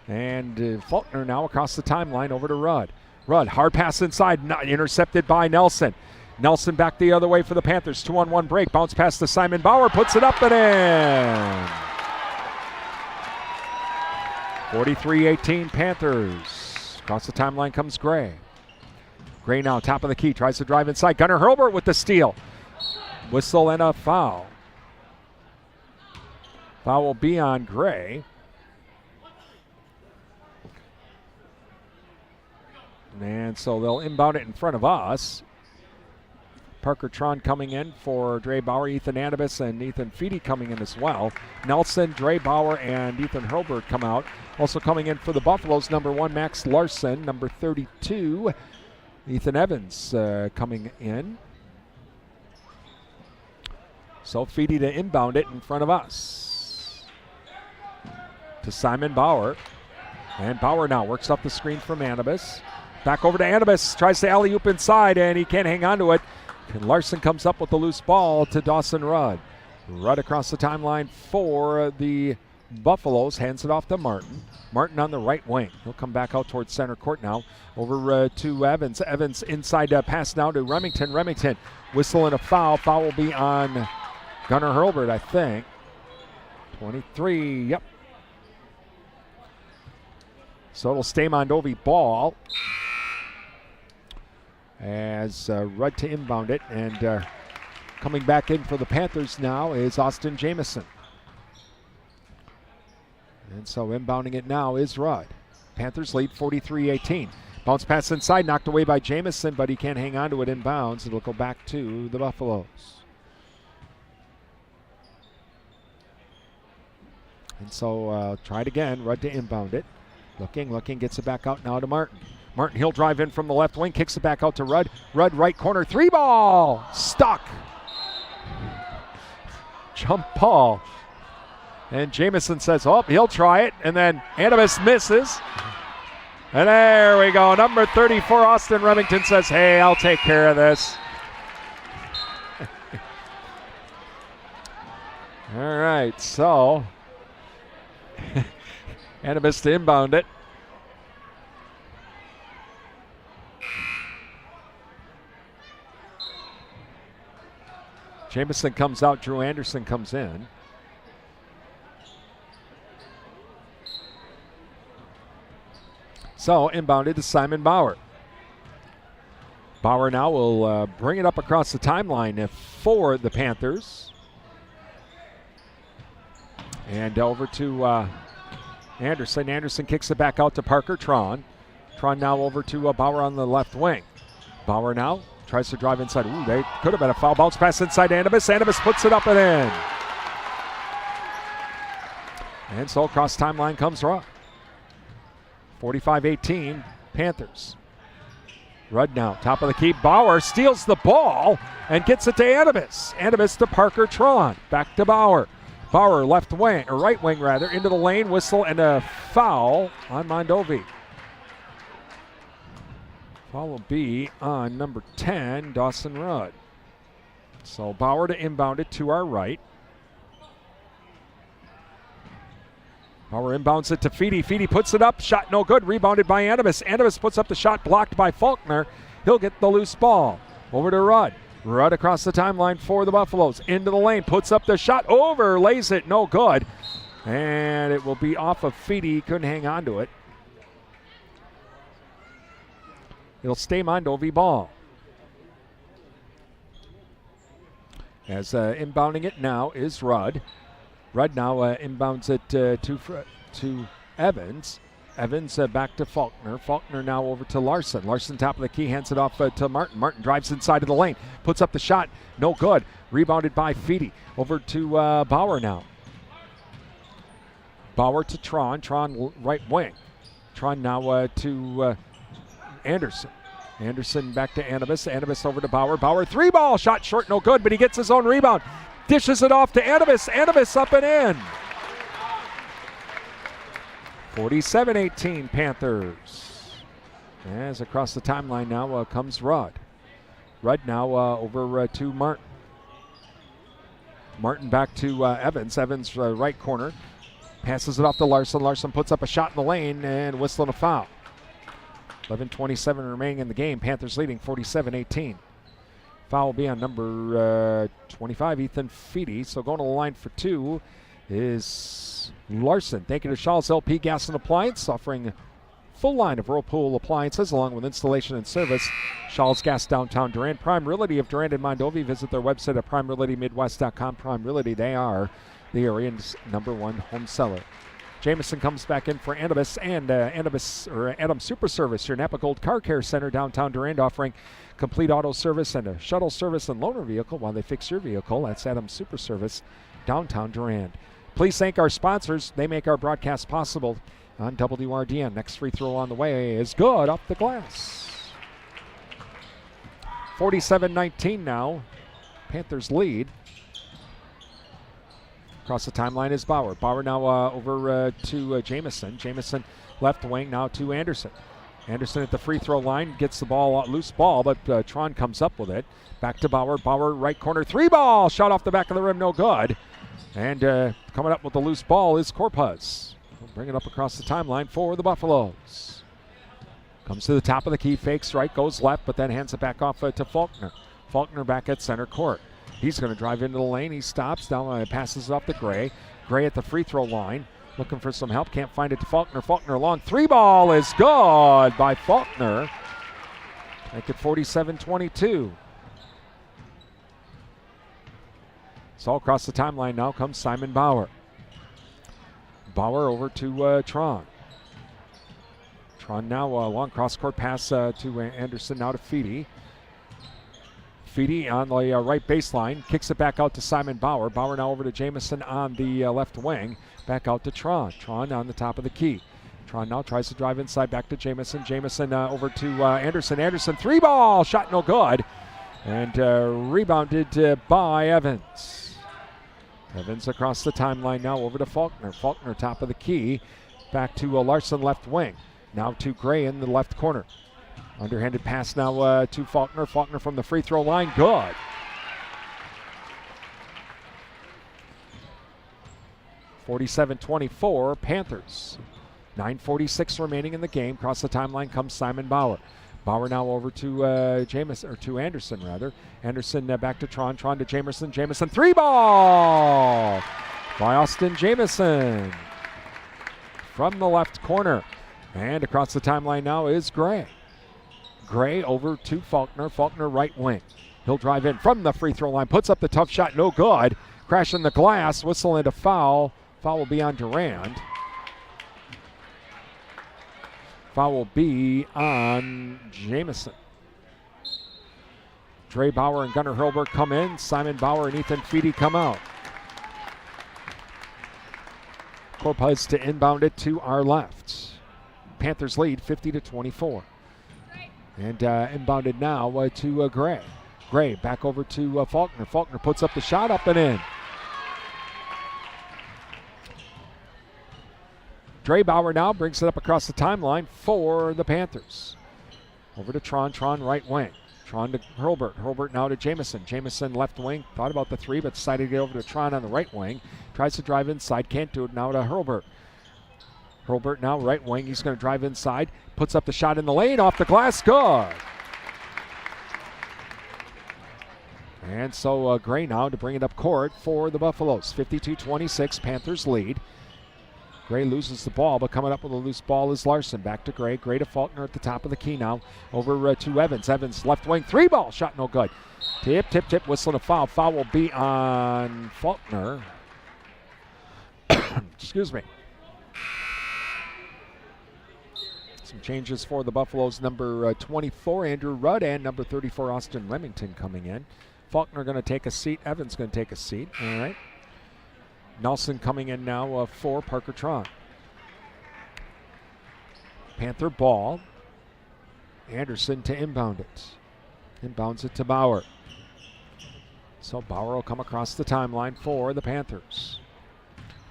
And Faulkner now across the timeline over to Rudd. Rudd, hard pass inside. Not intercepted by Nelson. Nelson back the other way for the Panthers. 2-on-1 break. Bounce pass to Simon Bauer. Puts it up and in. 43-18 Panthers. Across the timeline comes Gray. Gray now top of the key. Tries to drive inside. Gunnar Hurlbert with the steal. Whistle and a foul. Foul will be on Gray. And so they'll inbound it in front of us. Parker Tron coming in for Dre Bauer, Ethan Anibis, and Ethan Feedy coming in as well. Nelson, Dre Bauer, and Ethan Hurlbert come out. Also coming in for the Buffaloes, number 1, Max Larson. Number 32, Ethan Evans coming in. So Feedy to inbound it in front of us. To Simon Bauer. And Bauer now works up the screen from Anibis. Back over to Anibis, tries to alley-oop inside, and he can't hang on to it. And Larson comes up with the loose ball to Dawson Rudd. Rudd across the timeline for the Buffaloes, hands it off to Martin. Martin on the right wing. He'll come back out towards center court now. Over to Evans. Evans inside pass now to Remington. Remington whistle and a foul. Foul will be on Gunnar Hurlbert, I think. 23, yep. So it'll stay Mondovi ball. As Rudd to inbound it, and coming back in for the Panthers now is Austin Jamison. And so inbounding it now is Rudd. Panthers lead 43-18. Bounce pass inside, knocked away by Jamison, but he can't hang on to it inbounds. It'll go back to the Buffaloes. And so try it again, Rudd to inbound it. Looking, gets it back out now to Martin. Martin, he'll drive in from the left wing, kicks it back out to Rudd. Rudd, right corner, 3-ball, stuck. Jump ball. And Jamison says, he'll try it. And then Anibis misses. And there we go. Number 34, Austin Remington says, hey, I'll take care of this. All right, so Anibis to inbound it. Jamison comes out, Drew Anderson comes in. So inbounded to Simon Bauer. Bauer now will bring it up across the timeline for the Panthers. And over to Anderson. Anderson kicks it back out to Parker Tron. Tron now over to Bauer on the left wing. Bauer now tries to drive inside. Ooh, they could have been a foul. Bounce pass inside to Anibis. Anibis puts it up and in. And so across timeline comes Rudd. 45-18 Panthers. Rudd now, top of the key. Bauer steals the ball and gets it to Animus. Animus to Parker Tron. Back to Bauer. Bauer left wing, or right wing rather, into the lane. Whistle and a foul on Mondovi. Foul will be on number 10, Dawson Rudd. So Bauer to inbound it to our right. Bauer inbounds it to Feedy. Feedy puts it up. Shot no good. Rebounded by Animus. Animus puts up the shot, blocked by Faulkner. He'll get the loose ball. Over to Rudd. Rudd across the timeline for the Buffaloes. Into the lane. Puts up the shot. Over. Lays it. No good. And it will be off of Feedy. Couldn't hang on to it. It'll stay Mondovi ball. As inbounding it now is Rudd. Rudd now inbounds it to Evans. Evans back to Faulkner. Faulkner now over to Larson. Larson top of the key, hands it off to Martin. Martin drives inside of the lane. Puts up the shot. No good. Rebounded by Feedy. Over to Bauer now. Bauer to Tron. Tron right wing. Tron now to Anderson. Anderson back to Animus. Animus over to Bauer. Bauer 3-ball. Shot short. No good, but he gets his own rebound. Dishes it off to Animus. Animus up and in. 47-18 Panthers. As across the timeline now comes Rudd. Rudd now over to Martin. Martin back to Evans. Evans right corner. Passes it off to Larson. Larson puts up a shot in the lane and whistling a foul. 11:27 remaining in the game. Panthers leading 47-18. Foul will be on number 25, Ethan Feedy. So going to the line for two is Larson. Thank you to Shaw's LP Gas and Appliance, offering full line of Whirlpool appliances along with installation and service. Shaw's Gas downtown Durand. Prime Realty of Durand and Mondovi. Visit their website at primerealitymidwest.com. Prime Realty, they are the area's #1 home seller. Jamison comes back in for Animus, and Adam Super Service, your Napa Gold Car Care Center downtown Durand, offering complete auto service and a shuttle service and loaner vehicle while they fix your vehicle. That's Adam Super Service downtown Durand. Please thank our sponsors. They make our broadcast possible on WRDN. Next free throw on the way is good, off the glass. 47-19 now. Panthers lead. Across the timeline is Bauer. Bauer now over to Jamison. Jamison left wing now to Anderson. Anderson at the free throw line gets the ball, loose ball, but Tron comes up with it. Back to Bauer. Bauer right corner 3-ball. Shot off the back of the rim, no good. And coming up with the loose ball is Corpuz. We'll bring it up across the timeline for the Buffaloes. Comes to the top of the key, fakes right, goes left, but then hands it back off to Faulkner. Faulkner back at center court. He's going to drive into the lane. He stops, down, passes it off to Gray. Gray at the free throw line. Looking for some help. Can't find it to Faulkner. Faulkner long 3-ball is good by Faulkner. Make it 47-22. So across the timeline now comes Simon Bauer. Bauer over to Tron. Tron now a long cross-court pass to Anderson, now to Feedy. Feedy on the right baseline, kicks it back out to Simon Bauer. Bauer now over to Jamison on the left wing. Back out to Tron. Tron on the top of the key. Tron now tries to drive inside, back to Jamison. Jamison over to Anderson. Anderson 3-ball, shot no good. And rebounded by Evans. Evans across the timeline now over to Faulkner. Faulkner top of the key, back to Larson left wing. Now to Gray in the left corner. Underhanded pass now to Faulkner. Faulkner from the free throw line. Good. (47-24) Panthers. 9:46 remaining in the game. Across the timeline comes Simon Bauer. Bauer now over to Jamison, or to Anderson rather. Anderson back to Tron. Tron to Jamison. Jamison 3-ball by Austin Jamison from the left corner. And across the timeline now is Gray. Gray over to Faulkner. Faulkner right wing. He'll drive in from the free throw line. Puts up the tough shot. No good. Crashing the glass. Whistle and a foul. Foul will be on Durand. Foul will be on Jamison. Dre Bauer and Gunnar Hurlbert come in. Simon Bauer and Ethan Feedy come out. Corpuz to inbound it to our left. Panthers lead 50-24. And inbounded now to Gray. Gray back over to Faulkner. Faulkner puts up the shot, up and in. Drabauer now brings it up across the timeline for the Panthers. Over to Tron. Tron right wing. Tron to Hurlburt. Hurlburt now to Jamison. Jamison left wing. Thought about the three, but decided to get over to Tron on the right wing. Tries to drive inside. Can't do it. Now to Hurlburt. Hurlburt now right wing. He's going to drive inside. Puts up the shot in the lane. Off the glass. Good. And so Gray now to bring it up court for the Buffaloes. 52-26. Panthers lead. Gray loses the ball, but coming up with a loose ball is Larson. Back to Gray. Gray to Faulkner at the top of the key now. Over to Evans. Evans left wing. 3-ball. Shot no good. Tip. Whistling a foul. Foul will be on Faulkner. Excuse me. Some changes for the Buffaloes. Number 24, Andrew Rudd, and number 34, Austin Remington coming in. Faulkner going to take a seat. Evans going to take a seat. All right. Nelson coming in now for Parker Tron. Panther ball. Anderson to inbound it. Inbounds it to Bauer. So Bauer will come across the timeline for the Panthers.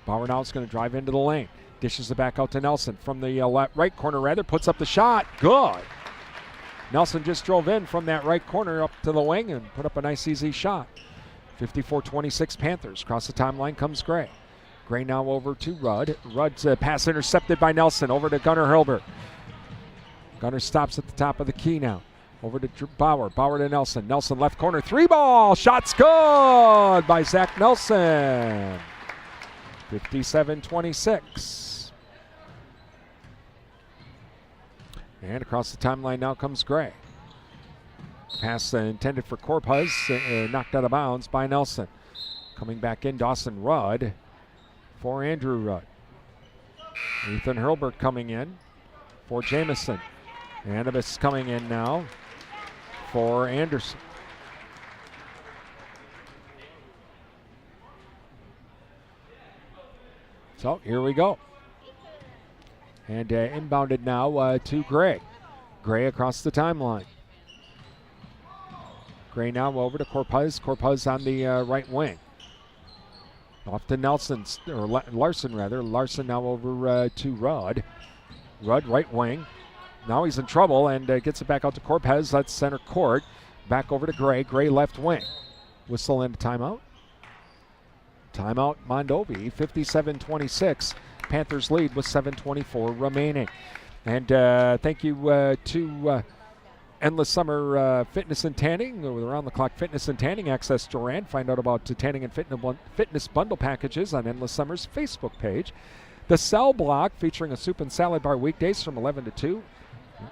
Bauer now is going to drive into the lane. Dishes it back out to Nelson from the right corner, puts up the shot. Good. Nelson just drove in from that right corner up to the wing and put up a nice easy shot. 54-26 Panthers. Across the timeline comes Gray. Gray now over to Rudd. Rudd's pass intercepted by Nelson. Over to Gunnar Hurlburt. Gunnar stops at the top of the key now. Over to Bauer. Bauer to Nelson. Nelson left corner. 3-ball. Shot's good by Zach Nelson. 57-26. And across the timeline now comes Gray. Pass intended for Corpuz, knocked out of bounds by Nelson. Coming back in, Dawson Rudd for Andrew Rudd. Ethan Hurlburt coming in for Jamison. Anibis coming in now for Anderson. So here we go. And inbounded now to Gray. Gray across the timeline. Gray now over to Corpuz. Corpuz on the right wing. Off to Nelson, or Larson rather. Larson now over to Rudd. Rudd right wing. Now he's in trouble and gets it back out to Corpuz. That's center court. Back over to Gray. Gray left wing. Whistle and a timeout. Timeout Mondovi. 57-26. Panthers lead with 7:24 remaining. And thank you to Endless Summer Fitness and Tanning. With around-the-clock fitness and tanning, access Durand. Find out about tanning and fitness bundle packages on Endless Summer's Facebook page. The Cell Block, featuring a soup and salad bar weekdays from 11 to 2.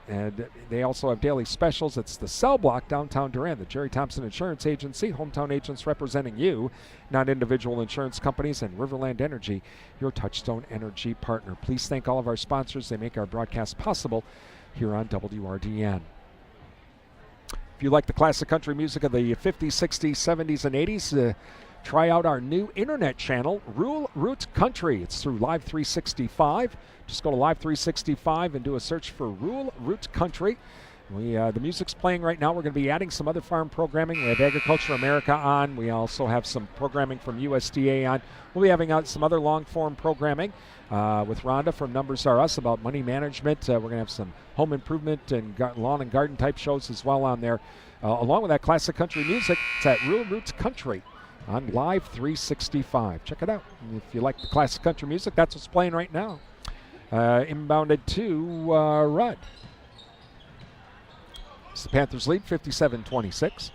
And they also have daily specials. It's the Cell Block, downtown Durand, the Jerry Thompson Insurance Agency, hometown agents representing you, not individual insurance companies, and Riverland Energy, your Touchstone Energy partner. Please thank all of our sponsors. They make our broadcast possible here on WRDN. If you like the classic country music of the 50s, 60s, 70s, and 80s, try out our new internet channel, Rural Root Country. It's through Live 365. Just go to Live 365 and do a search for Rural Root Country. The music's playing right now. We're going to be adding some other farm programming. We have Agriculture America on. We also have some programming from USDA on. We'll be having out some other long-form programming with Rhonda from Numbers Are Us about money management. We're going to have some home improvement and lawn and garden type shows as well on there. Along with that classic country music, it's at Rural Roots Country on Live 365. Check it out. If you like the classic country music, that's what's playing right now. Inbounded to Rudd. It's the Panthers lead, 57-26.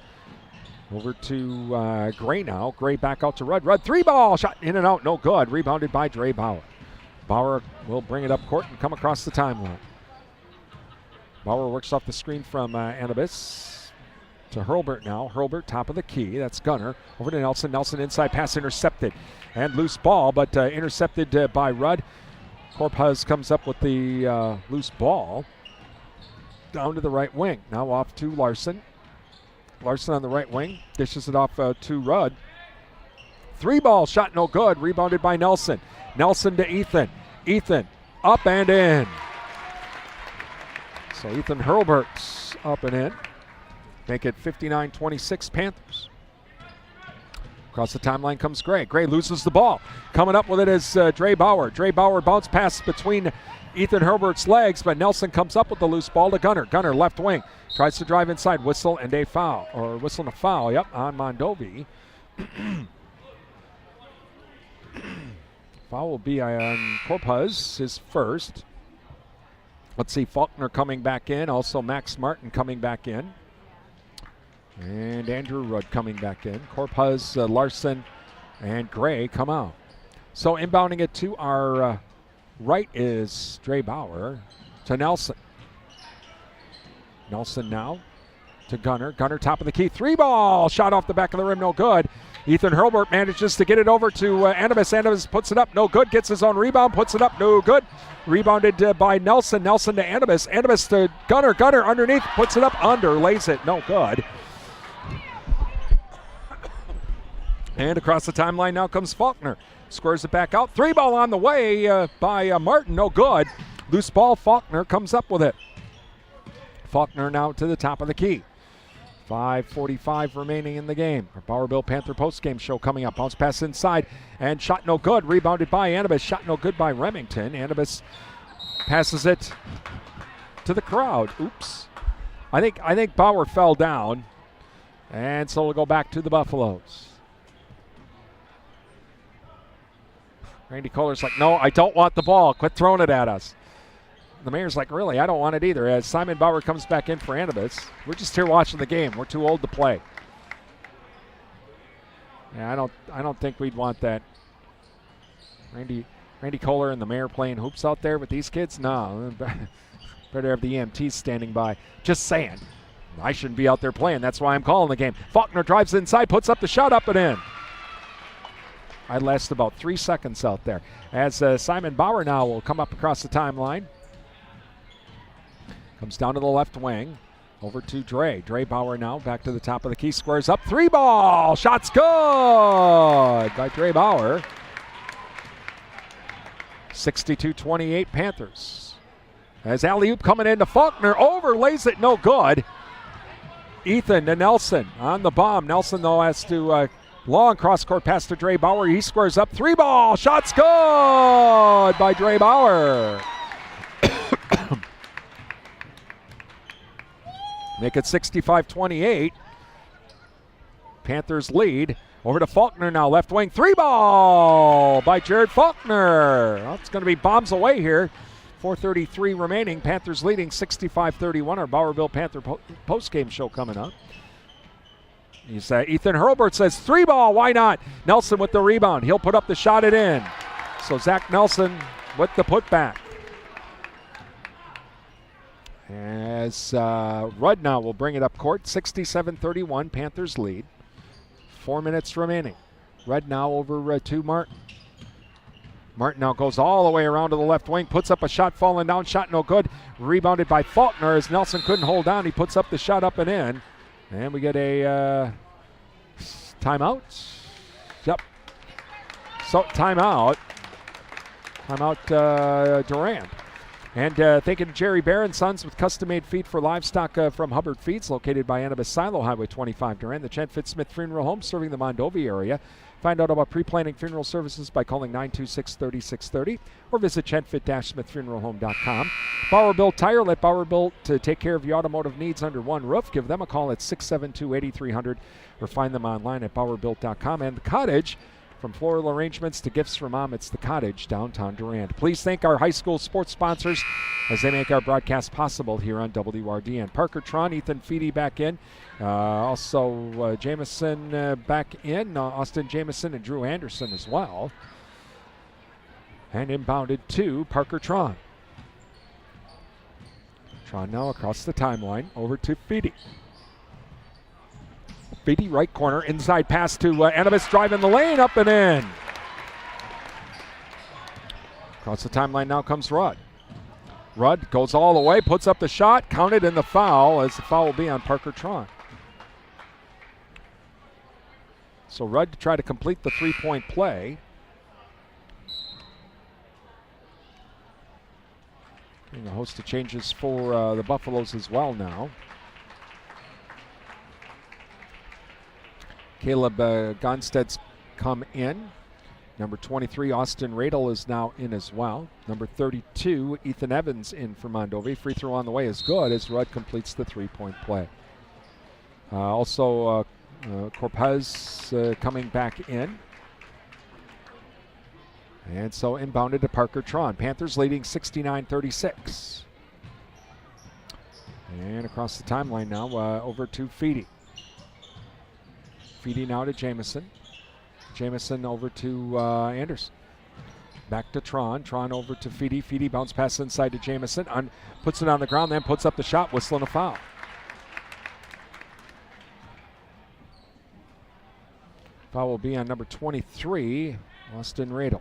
Over to Gray now. Gray back out to Rudd. Rudd, 3-ball, shot in and out, no good. Rebounded by Dre Bauer. Bauer will bring it up court and come across the timeline. Bauer works off the screen from Anibis to Hurlburt now. Hurlburt, top of the key. That's Gunnar. Over to Nelson. Nelson inside pass intercepted. And loose ball, but intercepted by Rudd. Corpuz comes up with the loose ball. Down to the right wing. Now off to Larson. Larson on the right wing. Dishes it off to Rudd. 3-ball shot no good. Rebounded by Nelson. Nelson to Ethan. Ethan up and in. So Ethan Hurlbert's up and in. Make it 59-26 Panthers. Across the timeline comes Gray. Gray loses the ball. Coming up with it is Dre Bauer. Dre Bauer bounce pass between Ethan Hurlbert's legs, but Nelson comes up with the loose ball to Gunner. Gunner left wing. Tries to drive inside. Whistle and a foul. Or whistle and a foul, yep, on Mondovi. Foul will be on Corpuz, his first. Let's see, Faulkner coming back in. Also Max Martin coming back in. And Andrew Rudd coming back in. Corpuz, Larson, and Gray come out. So inbounding it to our right is Dre Bauer to Nelson. Nelson now to Gunner. Gunner top of the key. 3-ball. Shot off the back of the rim. No good. Ethan Hurlbert manages to get it over to Anibus. Anibus puts it up. No good. Gets his own rebound. Puts it up. No good. Rebounded by Nelson. Nelson to Anibus. Anibus to Gunner. Gunner underneath. Puts it up. Under. Lays it. No good. And across the timeline now comes Faulkner. Squares it back out. 3-ball on the way by Martin. No good. Loose ball. Faulkner comes up with it. Faulkner now to the top of the key. 5:45 remaining in the game. Our Bauer Bill Panther postgame show coming up. Bounce pass inside and shot no good. Rebounded by Anibus. Shot no good by Remington. Anibus passes it to the crowd. Oops. I think Bauer fell down. And so we'll go back to the Buffaloes. Randy Kohler's like, no, I don't want the ball. Quit throwing it at us. The mayor's like, really, I don't want it either. As Simon Bauer comes back in for Anibus, we're just here watching the game. We're too old to play. Yeah, I don't think we'd want that. Randy Kohler and the mayor playing hoops out there with these kids? No. Better have the EMTs standing by. Just saying. I shouldn't be out there playing. That's why I'm calling the game. Faulkner drives inside, puts up the shot, up and in. I last about 3 seconds out there. As Simon Bauer now will come up across the timeline. Comes down to the left wing. Over to Dre. Dre Bauer now back to the top of the key. Squares up. 3-ball. Shot's good by Dre Bauer. 62-28 Panthers. As alley-oop coming into Faulkner. Overlays it. No good. Ethan to Nelson on the bomb. Nelson, though, has to long cross-court pass to Dre Bauer. He squares up. 3-ball. Shot's good by Dre Bauer. Make it 65-28. Panthers lead. Over to Faulkner now, left wing. 3-ball by Jared Faulkner. Well, it's going to be bombs away here. 4:33 remaining. Panthers leading 65-31. Our Bauer Bill Panther post-game show coming up. Ethan Hurlbert says 3-ball. Why not? Nelson with the rebound. He'll put up the shot and in. So Zach Nelson with the putback. As Rudd now will bring it up court. 67-31. Panthers lead. 4 minutes remaining. Rudd now over to Martin. Martin now goes all the way around to the left wing, puts up a shot, falling down, shot no good. Rebounded by Faulkner as Nelson couldn't hold down. He puts up the shot up and in. And we get a timeout. Yep. So timeout. Timeout Durand. And thanking Jerry Bear and Sons with custom-made feed for livestock from Hubbard Feeds, located by Anibus Silo, Highway 25 Durand. The Chen Fitzsmith Funeral Home serving the Mondovi area. Find out about pre-planning funeral services by calling 926-3630 or visit chenfit-smithfuneralhome.com. Bauer Bill Tire, let Bauer Bill to take care of your automotive needs under one roof. Give them a call at 672-8300 or find them online at bauerbuilt.com. And The Cottage, from floral arrangements to gifts for mom, it's The Cottage, downtown Durand. Please thank our high school sports sponsors as they make our broadcast possible here on WRDN. Parker Tron, Ethan Feedy back in. Also Jamison back in. Austin Jamison and Drew Anderson as well. And inbounded to Parker Tron. Tron now across the timeline over to Feedy. Feedy right corner, inside pass to Anibus, driving the lane, up and in. Across the timeline now comes Rudd. Rudd goes all the way, puts up the shot, counted in the foul, as the foul will be on Parker Tron. So Rudd to try to complete the three-point play. And a host of changes for the Buffaloes as well now. Caleb Gonsted's come in. Number 23, Austin Radel, is now in as well. Number 32, Ethan Evans, in for Mondovi. Free throw on the way is good as Rudd completes the three-point play. Also, Corpez coming back in. And so inbounded to Parker Tron. Panthers leading 69-36. And across the timeline now, over to Feedy. Feedy now to Jamison. Jamison over to Anderson. Back to Tron. Tron over to Feedy. Feedy bounce pass inside to Jamison. Puts it on the ground, then puts up the shot, whistling a foul. Foul will be on number 23, Austin Radel.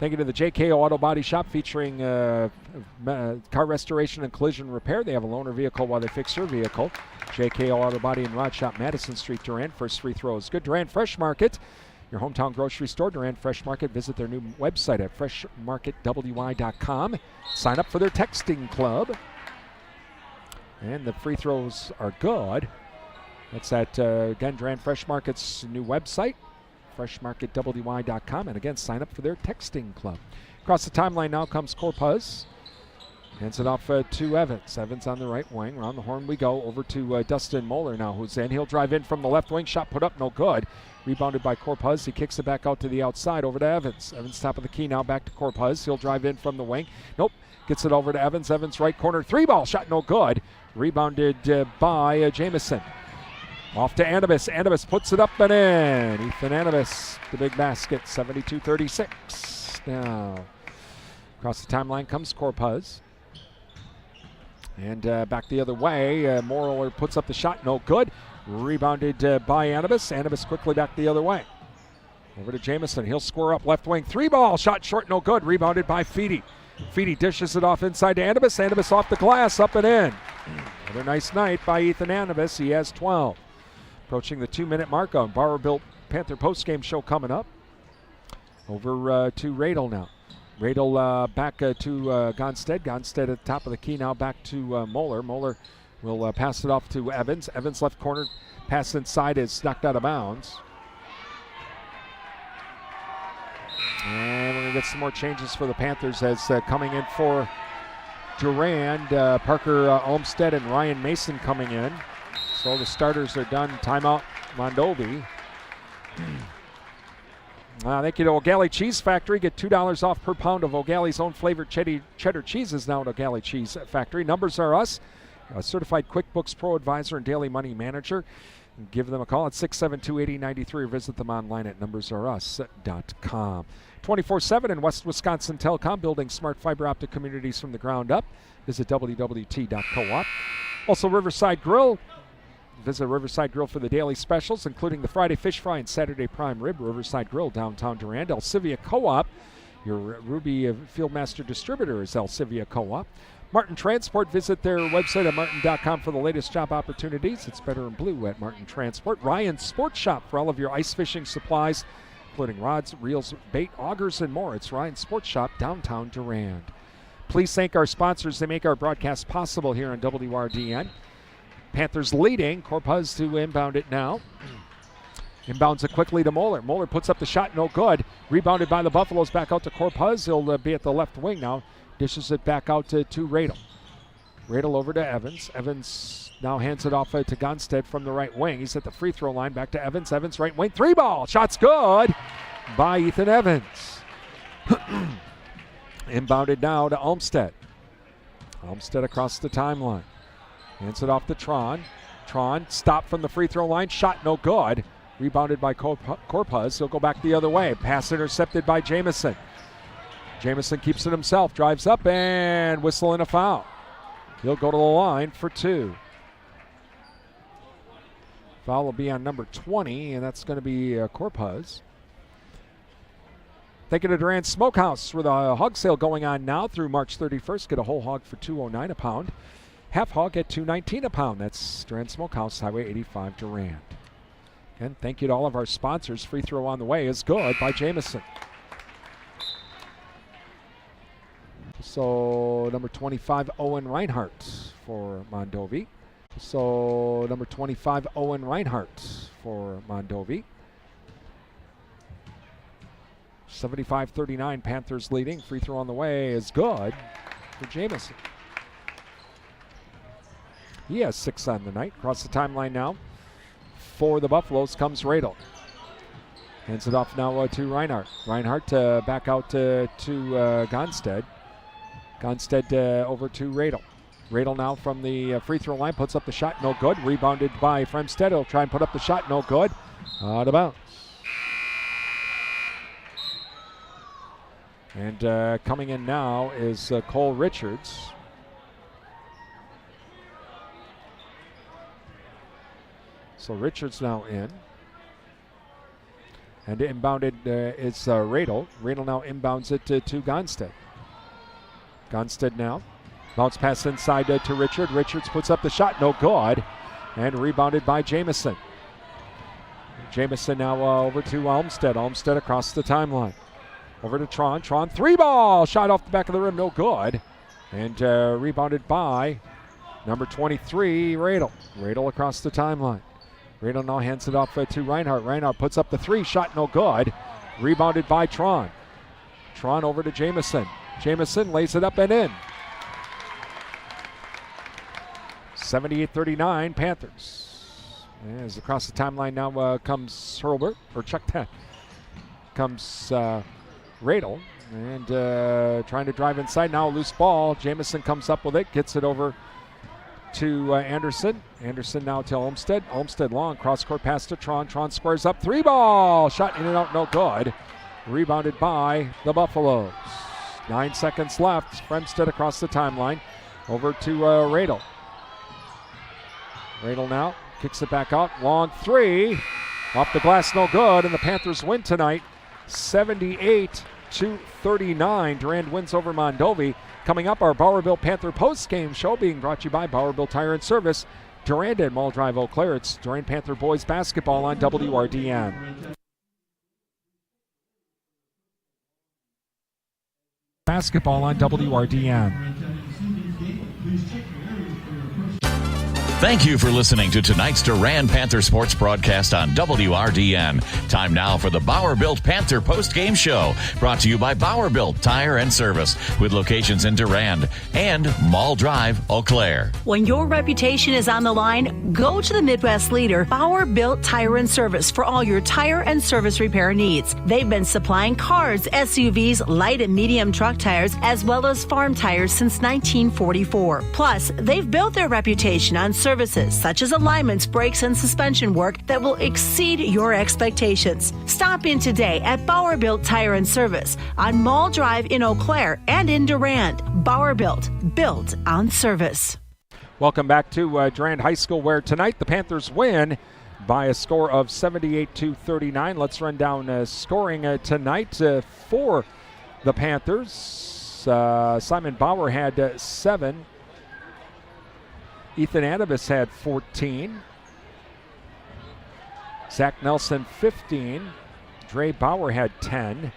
Thank you to the JKO Auto Body Shop, featuring car restoration and collision repair. They have a loaner vehicle while they fix your vehicle. JKO Auto Body and Rod Shop, Madison Street, Durand. First free throw is good. Durand Fresh Market, your hometown grocery store. Durand Fresh Market. Visit their new website at freshmarketwi.com. Sign up for their texting club. And the free throws are good. That's at, again, Durand Fresh Market's new website, freshmarketwi.com. And again, sign up for their texting club. Across the timeline now comes Corpuz. Hands it off to Evans. Evans on the right wing. Around the horn we go. Over to Dustin Moeller now, who's in. He'll drive in from the left wing. Shot put up, no good. Rebounded by Corpuz. He kicks it back out to the outside. Over to Evans. Evans top of the key now, back to Corpuz. He'll drive in from the wing. Nope. Gets it over to Evans. Evans right corner. Three ball shot, no good. Rebounded by Jamison. Off to Anibis. Anibis puts it up and in. Ethan Anibis, the big basket, 72-36. Now, across the timeline comes Corpuz. And back the other way. Moeller puts up the shot, no good. Rebounded by Anibis. Anibis quickly back the other way. Over to Jamison. He'll square up left wing. Three ball shot short, no good. Rebounded by Feedy. Feedy dishes it off inside to Anibis. Anibis off the glass, up and in. Another nice night by Ethan Anibis. He has 12. Approaching the 2-minute mark on Bauer Built Panther postgame show coming up. Over to Radel now. Radel back to Gonstead. Gonstead at the top of the key now, back to Moeller. Moeller will pass it off to Evans. Evans left corner. Pass inside is knocked out of bounds. And we're going to get some more changes for the Panthers as coming in for Durand, Parker Olmstead and Ryan Mason coming in. So the starters are done. Timeout, Mondovi. Thank you to O'Galley Cheese Factory. Get $2 off per pound of O'Galley's own flavored cheddar cheeses now at O'Galley Cheese Factory. Numbers are us. A certified QuickBooks Pro Advisor and Daily Money Manager. Give them a call at 672-8093 or visit them online at numbersareus.com. 24/7 in West Wisconsin Telecom, building smart fiber optic communities from the ground up. Visit wwt.coop. Also Riverside Grill. Visit Riverside Grill for the daily specials, including the Friday Fish Fry and Saturday Prime Rib. Riverside Grill, downtown Durand. Elsivia Co-op, your Ruby Fieldmaster distributor is Elsivia Co-op. Martin Transport, visit their website at martin.com for the latest job opportunities. It's better in blue at Martin Transport. Ryan Sports Shop for all of your ice fishing supplies, including rods, reels, bait, augers, and more. It's Ryan Sports Shop, downtown Durand. Please thank our sponsors. They make our broadcast possible here on WRDN. Panthers leading. Corpuz to inbound it now. Inbounds it quickly to Moeller. Moeller puts up the shot, no good. Rebounded by the Buffaloes, back out to Corpuz. He'll be at the left wing now. Dishes it back out to Radel. Radel over to Evans. Evans now hands it off to Gonstead from the right wing. He's at the free throw line. Back to Evans. Evans right wing. Three ball. Shot's good by Ethan Evans. Inbounded now to Olmstead. Olmstead across the timeline. Hands it off to Tron. Tron stopped from the free throw line. Shot no good. Rebounded by Corpuz. He'll go back the other way. Pass intercepted by Jamison. Jamison keeps it himself. Drives up and whistling a foul. He'll go to the line for two. Foul will be on number 20, and that's going to be Corpuz. Thank you to Durand Smokehouse with a hog sale going on now through March 31st. Get a whole hog for $2.09 a pound. Half hog at $2.19 a pound. That's Durand Smokehouse, Highway 85, Durand. And thank you to all of our sponsors. Free throw on the way is good by Jamison. So number 25, Owen Reinhardt for Mondovi. 75-39, Panthers leading. Free throw on the way is good for Jamison. He has 6 on the night. Across the timeline now. For the Buffaloes comes Radel. Hands it off now to Reinhardt. Reinhardt back out to Gonstead. Gonstead over to Radel. Radel now from the free throw line, puts up the shot, no good. Rebounded by Fremstead. He'll try and put up the shot, no good. Out of bounds. And coming in now is Cole Richards. So Richards now in. And inbounded is Radel. Radel now inbounds it to Gonstead. Gonstead now. Bounce pass inside to Richard. Richards puts up the shot, no good. And rebounded by Jamison. Jamison now over to Olmstead. Olmstead across the timeline. Over to Tron. Tron, 3-ball. Shot off the back of the rim, no good. And rebounded by number 23, Radel. Radel across the timeline. Radel now hands it off to Reinhardt. Reinhardt puts up the 3, shot no good. Rebounded by Tron. Tron over to Jamison. Jamison lays it up and in. 78-39, Panthers. As across the timeline now comes Hurlbert, or Chuck Tech. Comes Radel, and trying to drive inside. Now a loose ball. Jamison comes up with it, gets it over to Anderson. Anderson now to Olmstead. Olmstead long, cross-court pass to Tron. Tron squares up, 3-ball. Shot in and out, no good. Rebounded by the Buffaloes. 9 seconds left. Fremstead across the timeline. Over to Radel. Radel now kicks it back out. Long 3. Off the glass, no good. And the Panthers win tonight, 78-39. Durand wins over Mondovi. Coming up, our Bowerville Panther post-game show being brought to you by Bowerville Tire and Service. Durand and Mall Drive, Eau Claire. It's Durand Panther boys basketball on WRDN. Basketball on WRDN. Thank you for listening to tonight's Durand Panther Sports broadcast on WRDN. Time now for the Bowerbuilt Panther post-game show, brought to you by Bowerbuilt Tire and Service, with locations in Durand and Mall Drive, Eau Claire. When your reputation is on the line, go to the Midwest leader, Bowerbuilt Tire and Service, for all your tire and service repair needs. They've been supplying cars, SUVs, light and medium truck tires, as well as farm tires since 1944. Plus, they've built their reputation on services such as alignments, brakes, and suspension work that will exceed your expectations. Stop in today at Bowerbuilt Tire and Service on Mall Drive in Eau Claire and in Durand. Bowerbuilt, built on service. Welcome back to Durand High School, where tonight the Panthers win by a score of 78-39. Let's run down scoring tonight for the Panthers. Simon Bauer had 7. Ethan Adabus had 14. Zach Nelson 15. Dre Bauer had 10.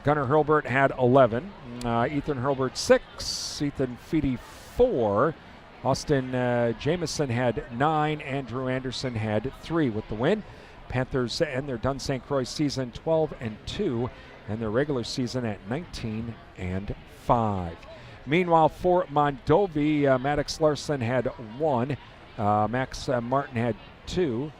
Gunnar Hurlbert had 11. Ethan Hurlbert 6. Ethan Feedy 4. Austin Jamison had 9. Andrew Anderson had 3 with the win. Panthers end their Dun St. Croix season 12-2 and their regular season at 19-5. Meanwhile, for Mondovi, Maddox Larson had 1. Max Martin had 2.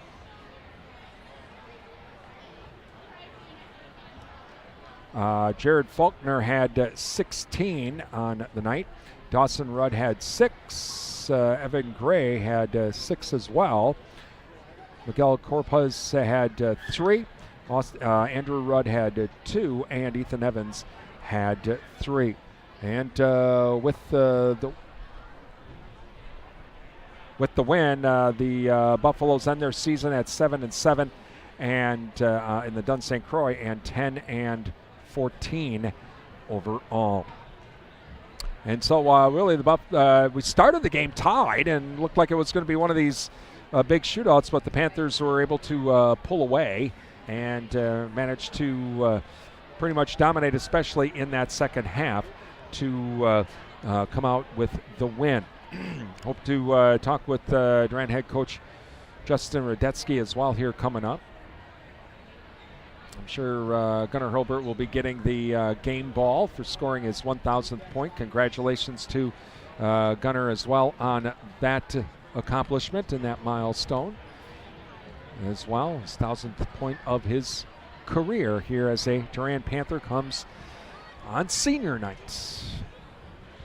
Jared Faulkner had 16 on the night. Dawson Rudd had 6. Evan Gray had 6 as well. Miguel Corpus had 3. Andrew Rudd had 2. And Ethan Evans had 3. And with the win, the Buffaloes end their season at 7-7, and in the Dun St. Croix, and 10-14 overall. And so really, we started the game tied and looked like it was going to be one of these big shootouts, but the Panthers were able to pull away and managed to pretty much dominate, especially in that second half. to come out with the win. Hope to talk with Durand head coach Justin Radetsky as well here coming up. I'm sure Gunnar Hilbert will be getting the game ball for scoring his 1,000th point. Congratulations to Gunnar as well on that accomplishment and that milestone as well. His 1,000th point of his career here as a Durand Panther comes on senior night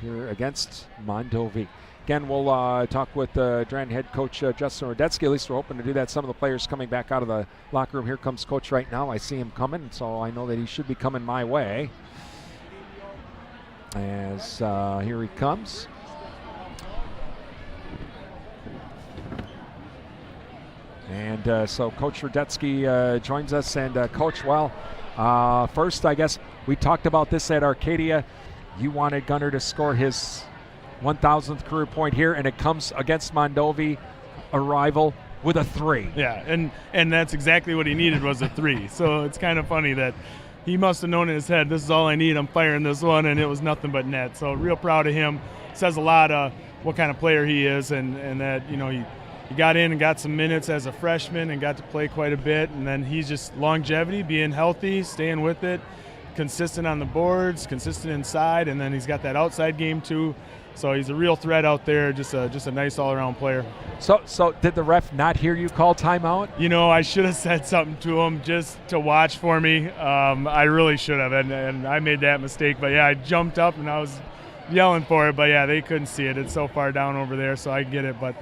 here against Mondovi. Again, we'll talk with Durand head coach Justin Radetsky. At least we're hoping to do that. Some of the players coming back out of the locker room. Here comes coach right now. I see him coming, so I know that he should be coming my way. As here he comes. And so Coach Radetsky joins us. And Coach, well, first, I guess we talked about this at Arcadia. You wanted Gunnar to score his 1,000th career point here, and it comes against Mondovi, a rival, with a 3. Yeah, and that's exactly what he needed, was a 3. So it's kind of funny that he must have known in his head, this is all I need, I'm firing this one, and it was nothing but net. So real proud of him. Says a lot of what kind of player he is, and that, you know, he got in and got some minutes as a freshman and got to play quite a bit, and then he's just longevity, being healthy, staying with it, consistent on the boards, consistent inside, and then he's got that outside game too. So he's a real threat out there, just a nice all-around player. So did the ref not hear you call timeout? You know, I should have said something to him just to watch for me. I really should have, and I made that mistake. But, yeah, I jumped up and I was yelling for it. But, yeah, they couldn't see it. It's so far down over there, so I get it. But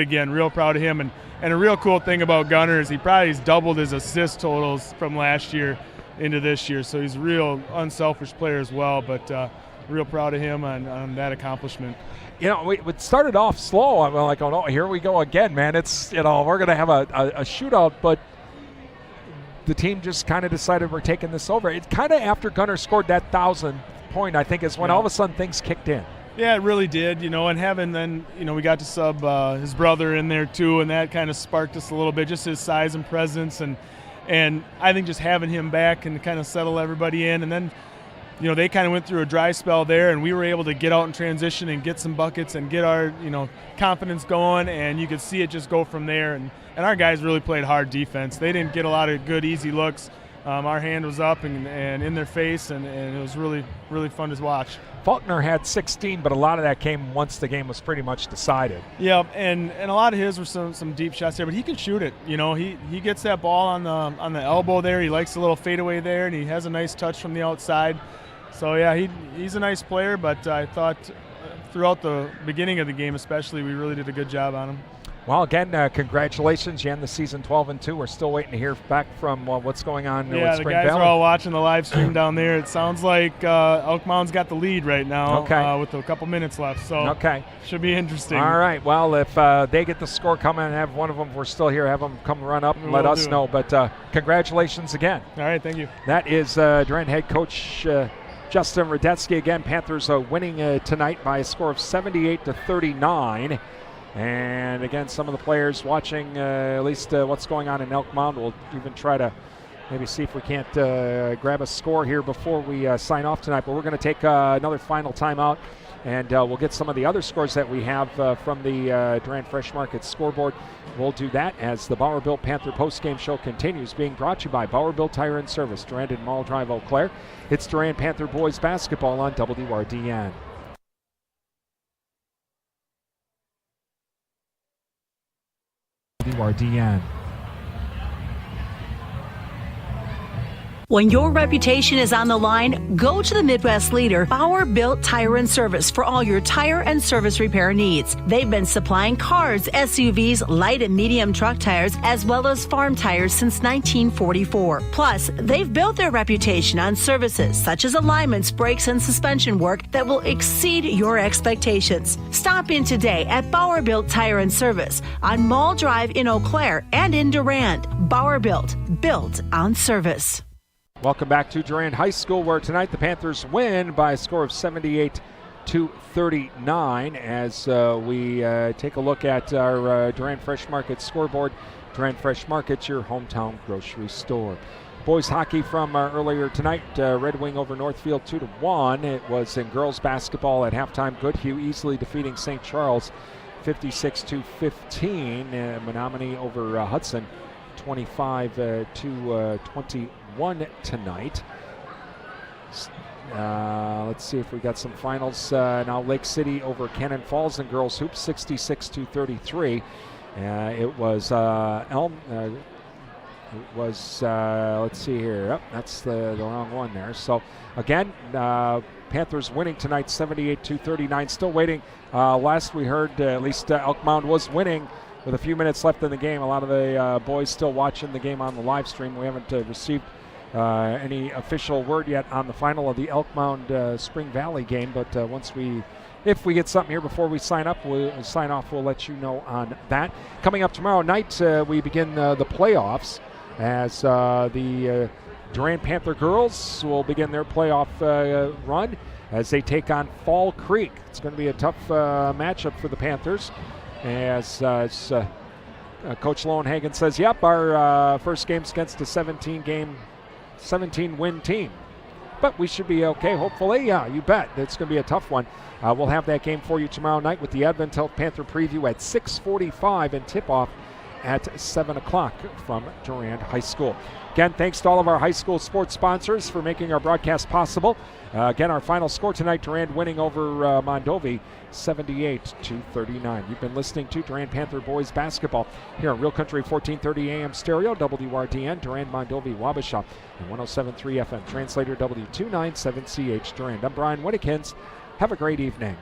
again, real proud of him. And a real cool thing about Gunnar is he's doubled his assist totals from last year into this year. So he's a real unselfish player as well. But real proud of him on that accomplishment. You know, we started off slow. I'm like, oh, no, here we go again, man. It's, you know, we're going to have a shootout, but the team just kind of decided we're taking this over. It's kind of after Gunnar scored that 1,000th point, I think, is when all of a sudden things kicked in. Yeah, it really did, you know, and having then, you know, we got to sub his brother in there too, and that kind of sparked us a little bit, just his size and presence, and I think just having him back and kind of settle everybody in, and then, you know, they kind of went through a dry spell there, and we were able to get out in transition and get some buckets and get our, you know, confidence going, and you could see it just go from there. And our guys really played hard defense. They didn't get a lot of good, easy looks. Our hand was up and in their face, and it was really, really fun to watch. Faulkner had 16, but a lot of that came once the game was pretty much decided. Yeah, and a lot of his were some deep shots there, but he can shoot it. You know, he gets that ball on the elbow there. He likes a little fadeaway there, and he has a nice touch from the outside. So, yeah, he's a nice player, but I thought throughout the beginning of the game especially, we really did a good job on him. Well, again, congratulations. You end the season 12-2. We're still waiting to hear back from what's going on with Spring Valley. Yeah, the guys are all watching the live stream down there. It sounds like Elk Mound's got the lead right now with a couple minutes left. So should be interesting. All right. Well, if they get the score coming and have one of them, we're still here. Have them come run up and let us know. But congratulations again. All right. Thank you. That is Durand head coach Justin Radetsky. Again, Panthers winning tonight by a score of 78-39. And again, some of the players watching at least what's going on in Elk Mound. We'll even try to maybe see if we can't grab a score here before we sign off tonight. But we're going to take another final timeout, and we'll get some of the other scores that we have from the Durand Fresh Market scoreboard. We'll do that as the Bauer Built Panther postgame show continues, being brought to you by Bauer Built Tire and Service, Durand and Mall Drive, Eau Claire. It's Durand Panther boys basketball on WRDN. WRDN. When your reputation is on the line, go to the Midwest leader, Bauer Built Tire and Service, for all your tire and service repair needs. They've been supplying cars, SUVs, light and medium truck tires, as well as farm tires since 1944. Plus, they've built their reputation on services such as alignments, brakes, and suspension work that will exceed your expectations. Stop in today at Bauer Built Tire and Service on Mall Drive in Eau Claire and in Durand. Bauer Built on service. Welcome back to Durand High School, where tonight the Panthers win by a score of 78-39 as we take a look at our Durand Fresh Market scoreboard. Durand Fresh Market, your hometown grocery store. Boys hockey from earlier tonight, Red Wing over Northfield 2-1. It was in girls basketball at halftime. Goodhue easily defeating St. Charles 56-15. Menominee over Hudson 25-21 tonight. Let's see if we got some finals. Now Lake City over Cannon Falls in girls hoops 66-33. It was let's see here. Oh, that's the wrong one there. So, again, Panthers winning tonight 78-39. Still waiting. Last we heard, at least Elk Mound was winning with a few minutes left in the game. A lot of the boys still watching the game on the live stream. We haven't received any official word yet on the final of the Elk Mound Spring Valley game. But if we get something here before we sign off, we'll let you know on that. Coming up tomorrow night, we begin the playoffs as the Durand Panther girls will begin their playoff run as they take on Fall Creek. It's going to be a tough matchup for the Panthers as Coach Lowenhagen says, yep, our first game's against a 17-win team. But we should be okay, hopefully. Yeah, you bet. It's going to be a tough one. We'll have that game for you tomorrow night with the Advent Health Panther preview at 6:45 and tip-off at 7 o'clock from Durand High School. Again, thanks to all of our high school sports sponsors for making our broadcast possible. Again, our final score tonight, Durand winning over Mondovi 78-39. You've been listening to Durand Panther Boys Basketball here on Real Country 1430 AM stereo, WRDN, Durand, Mondovi, Wabasha, and 107.3 FM. Translator W297CH Durand. I'm Brian Whittekins. Have a great evening.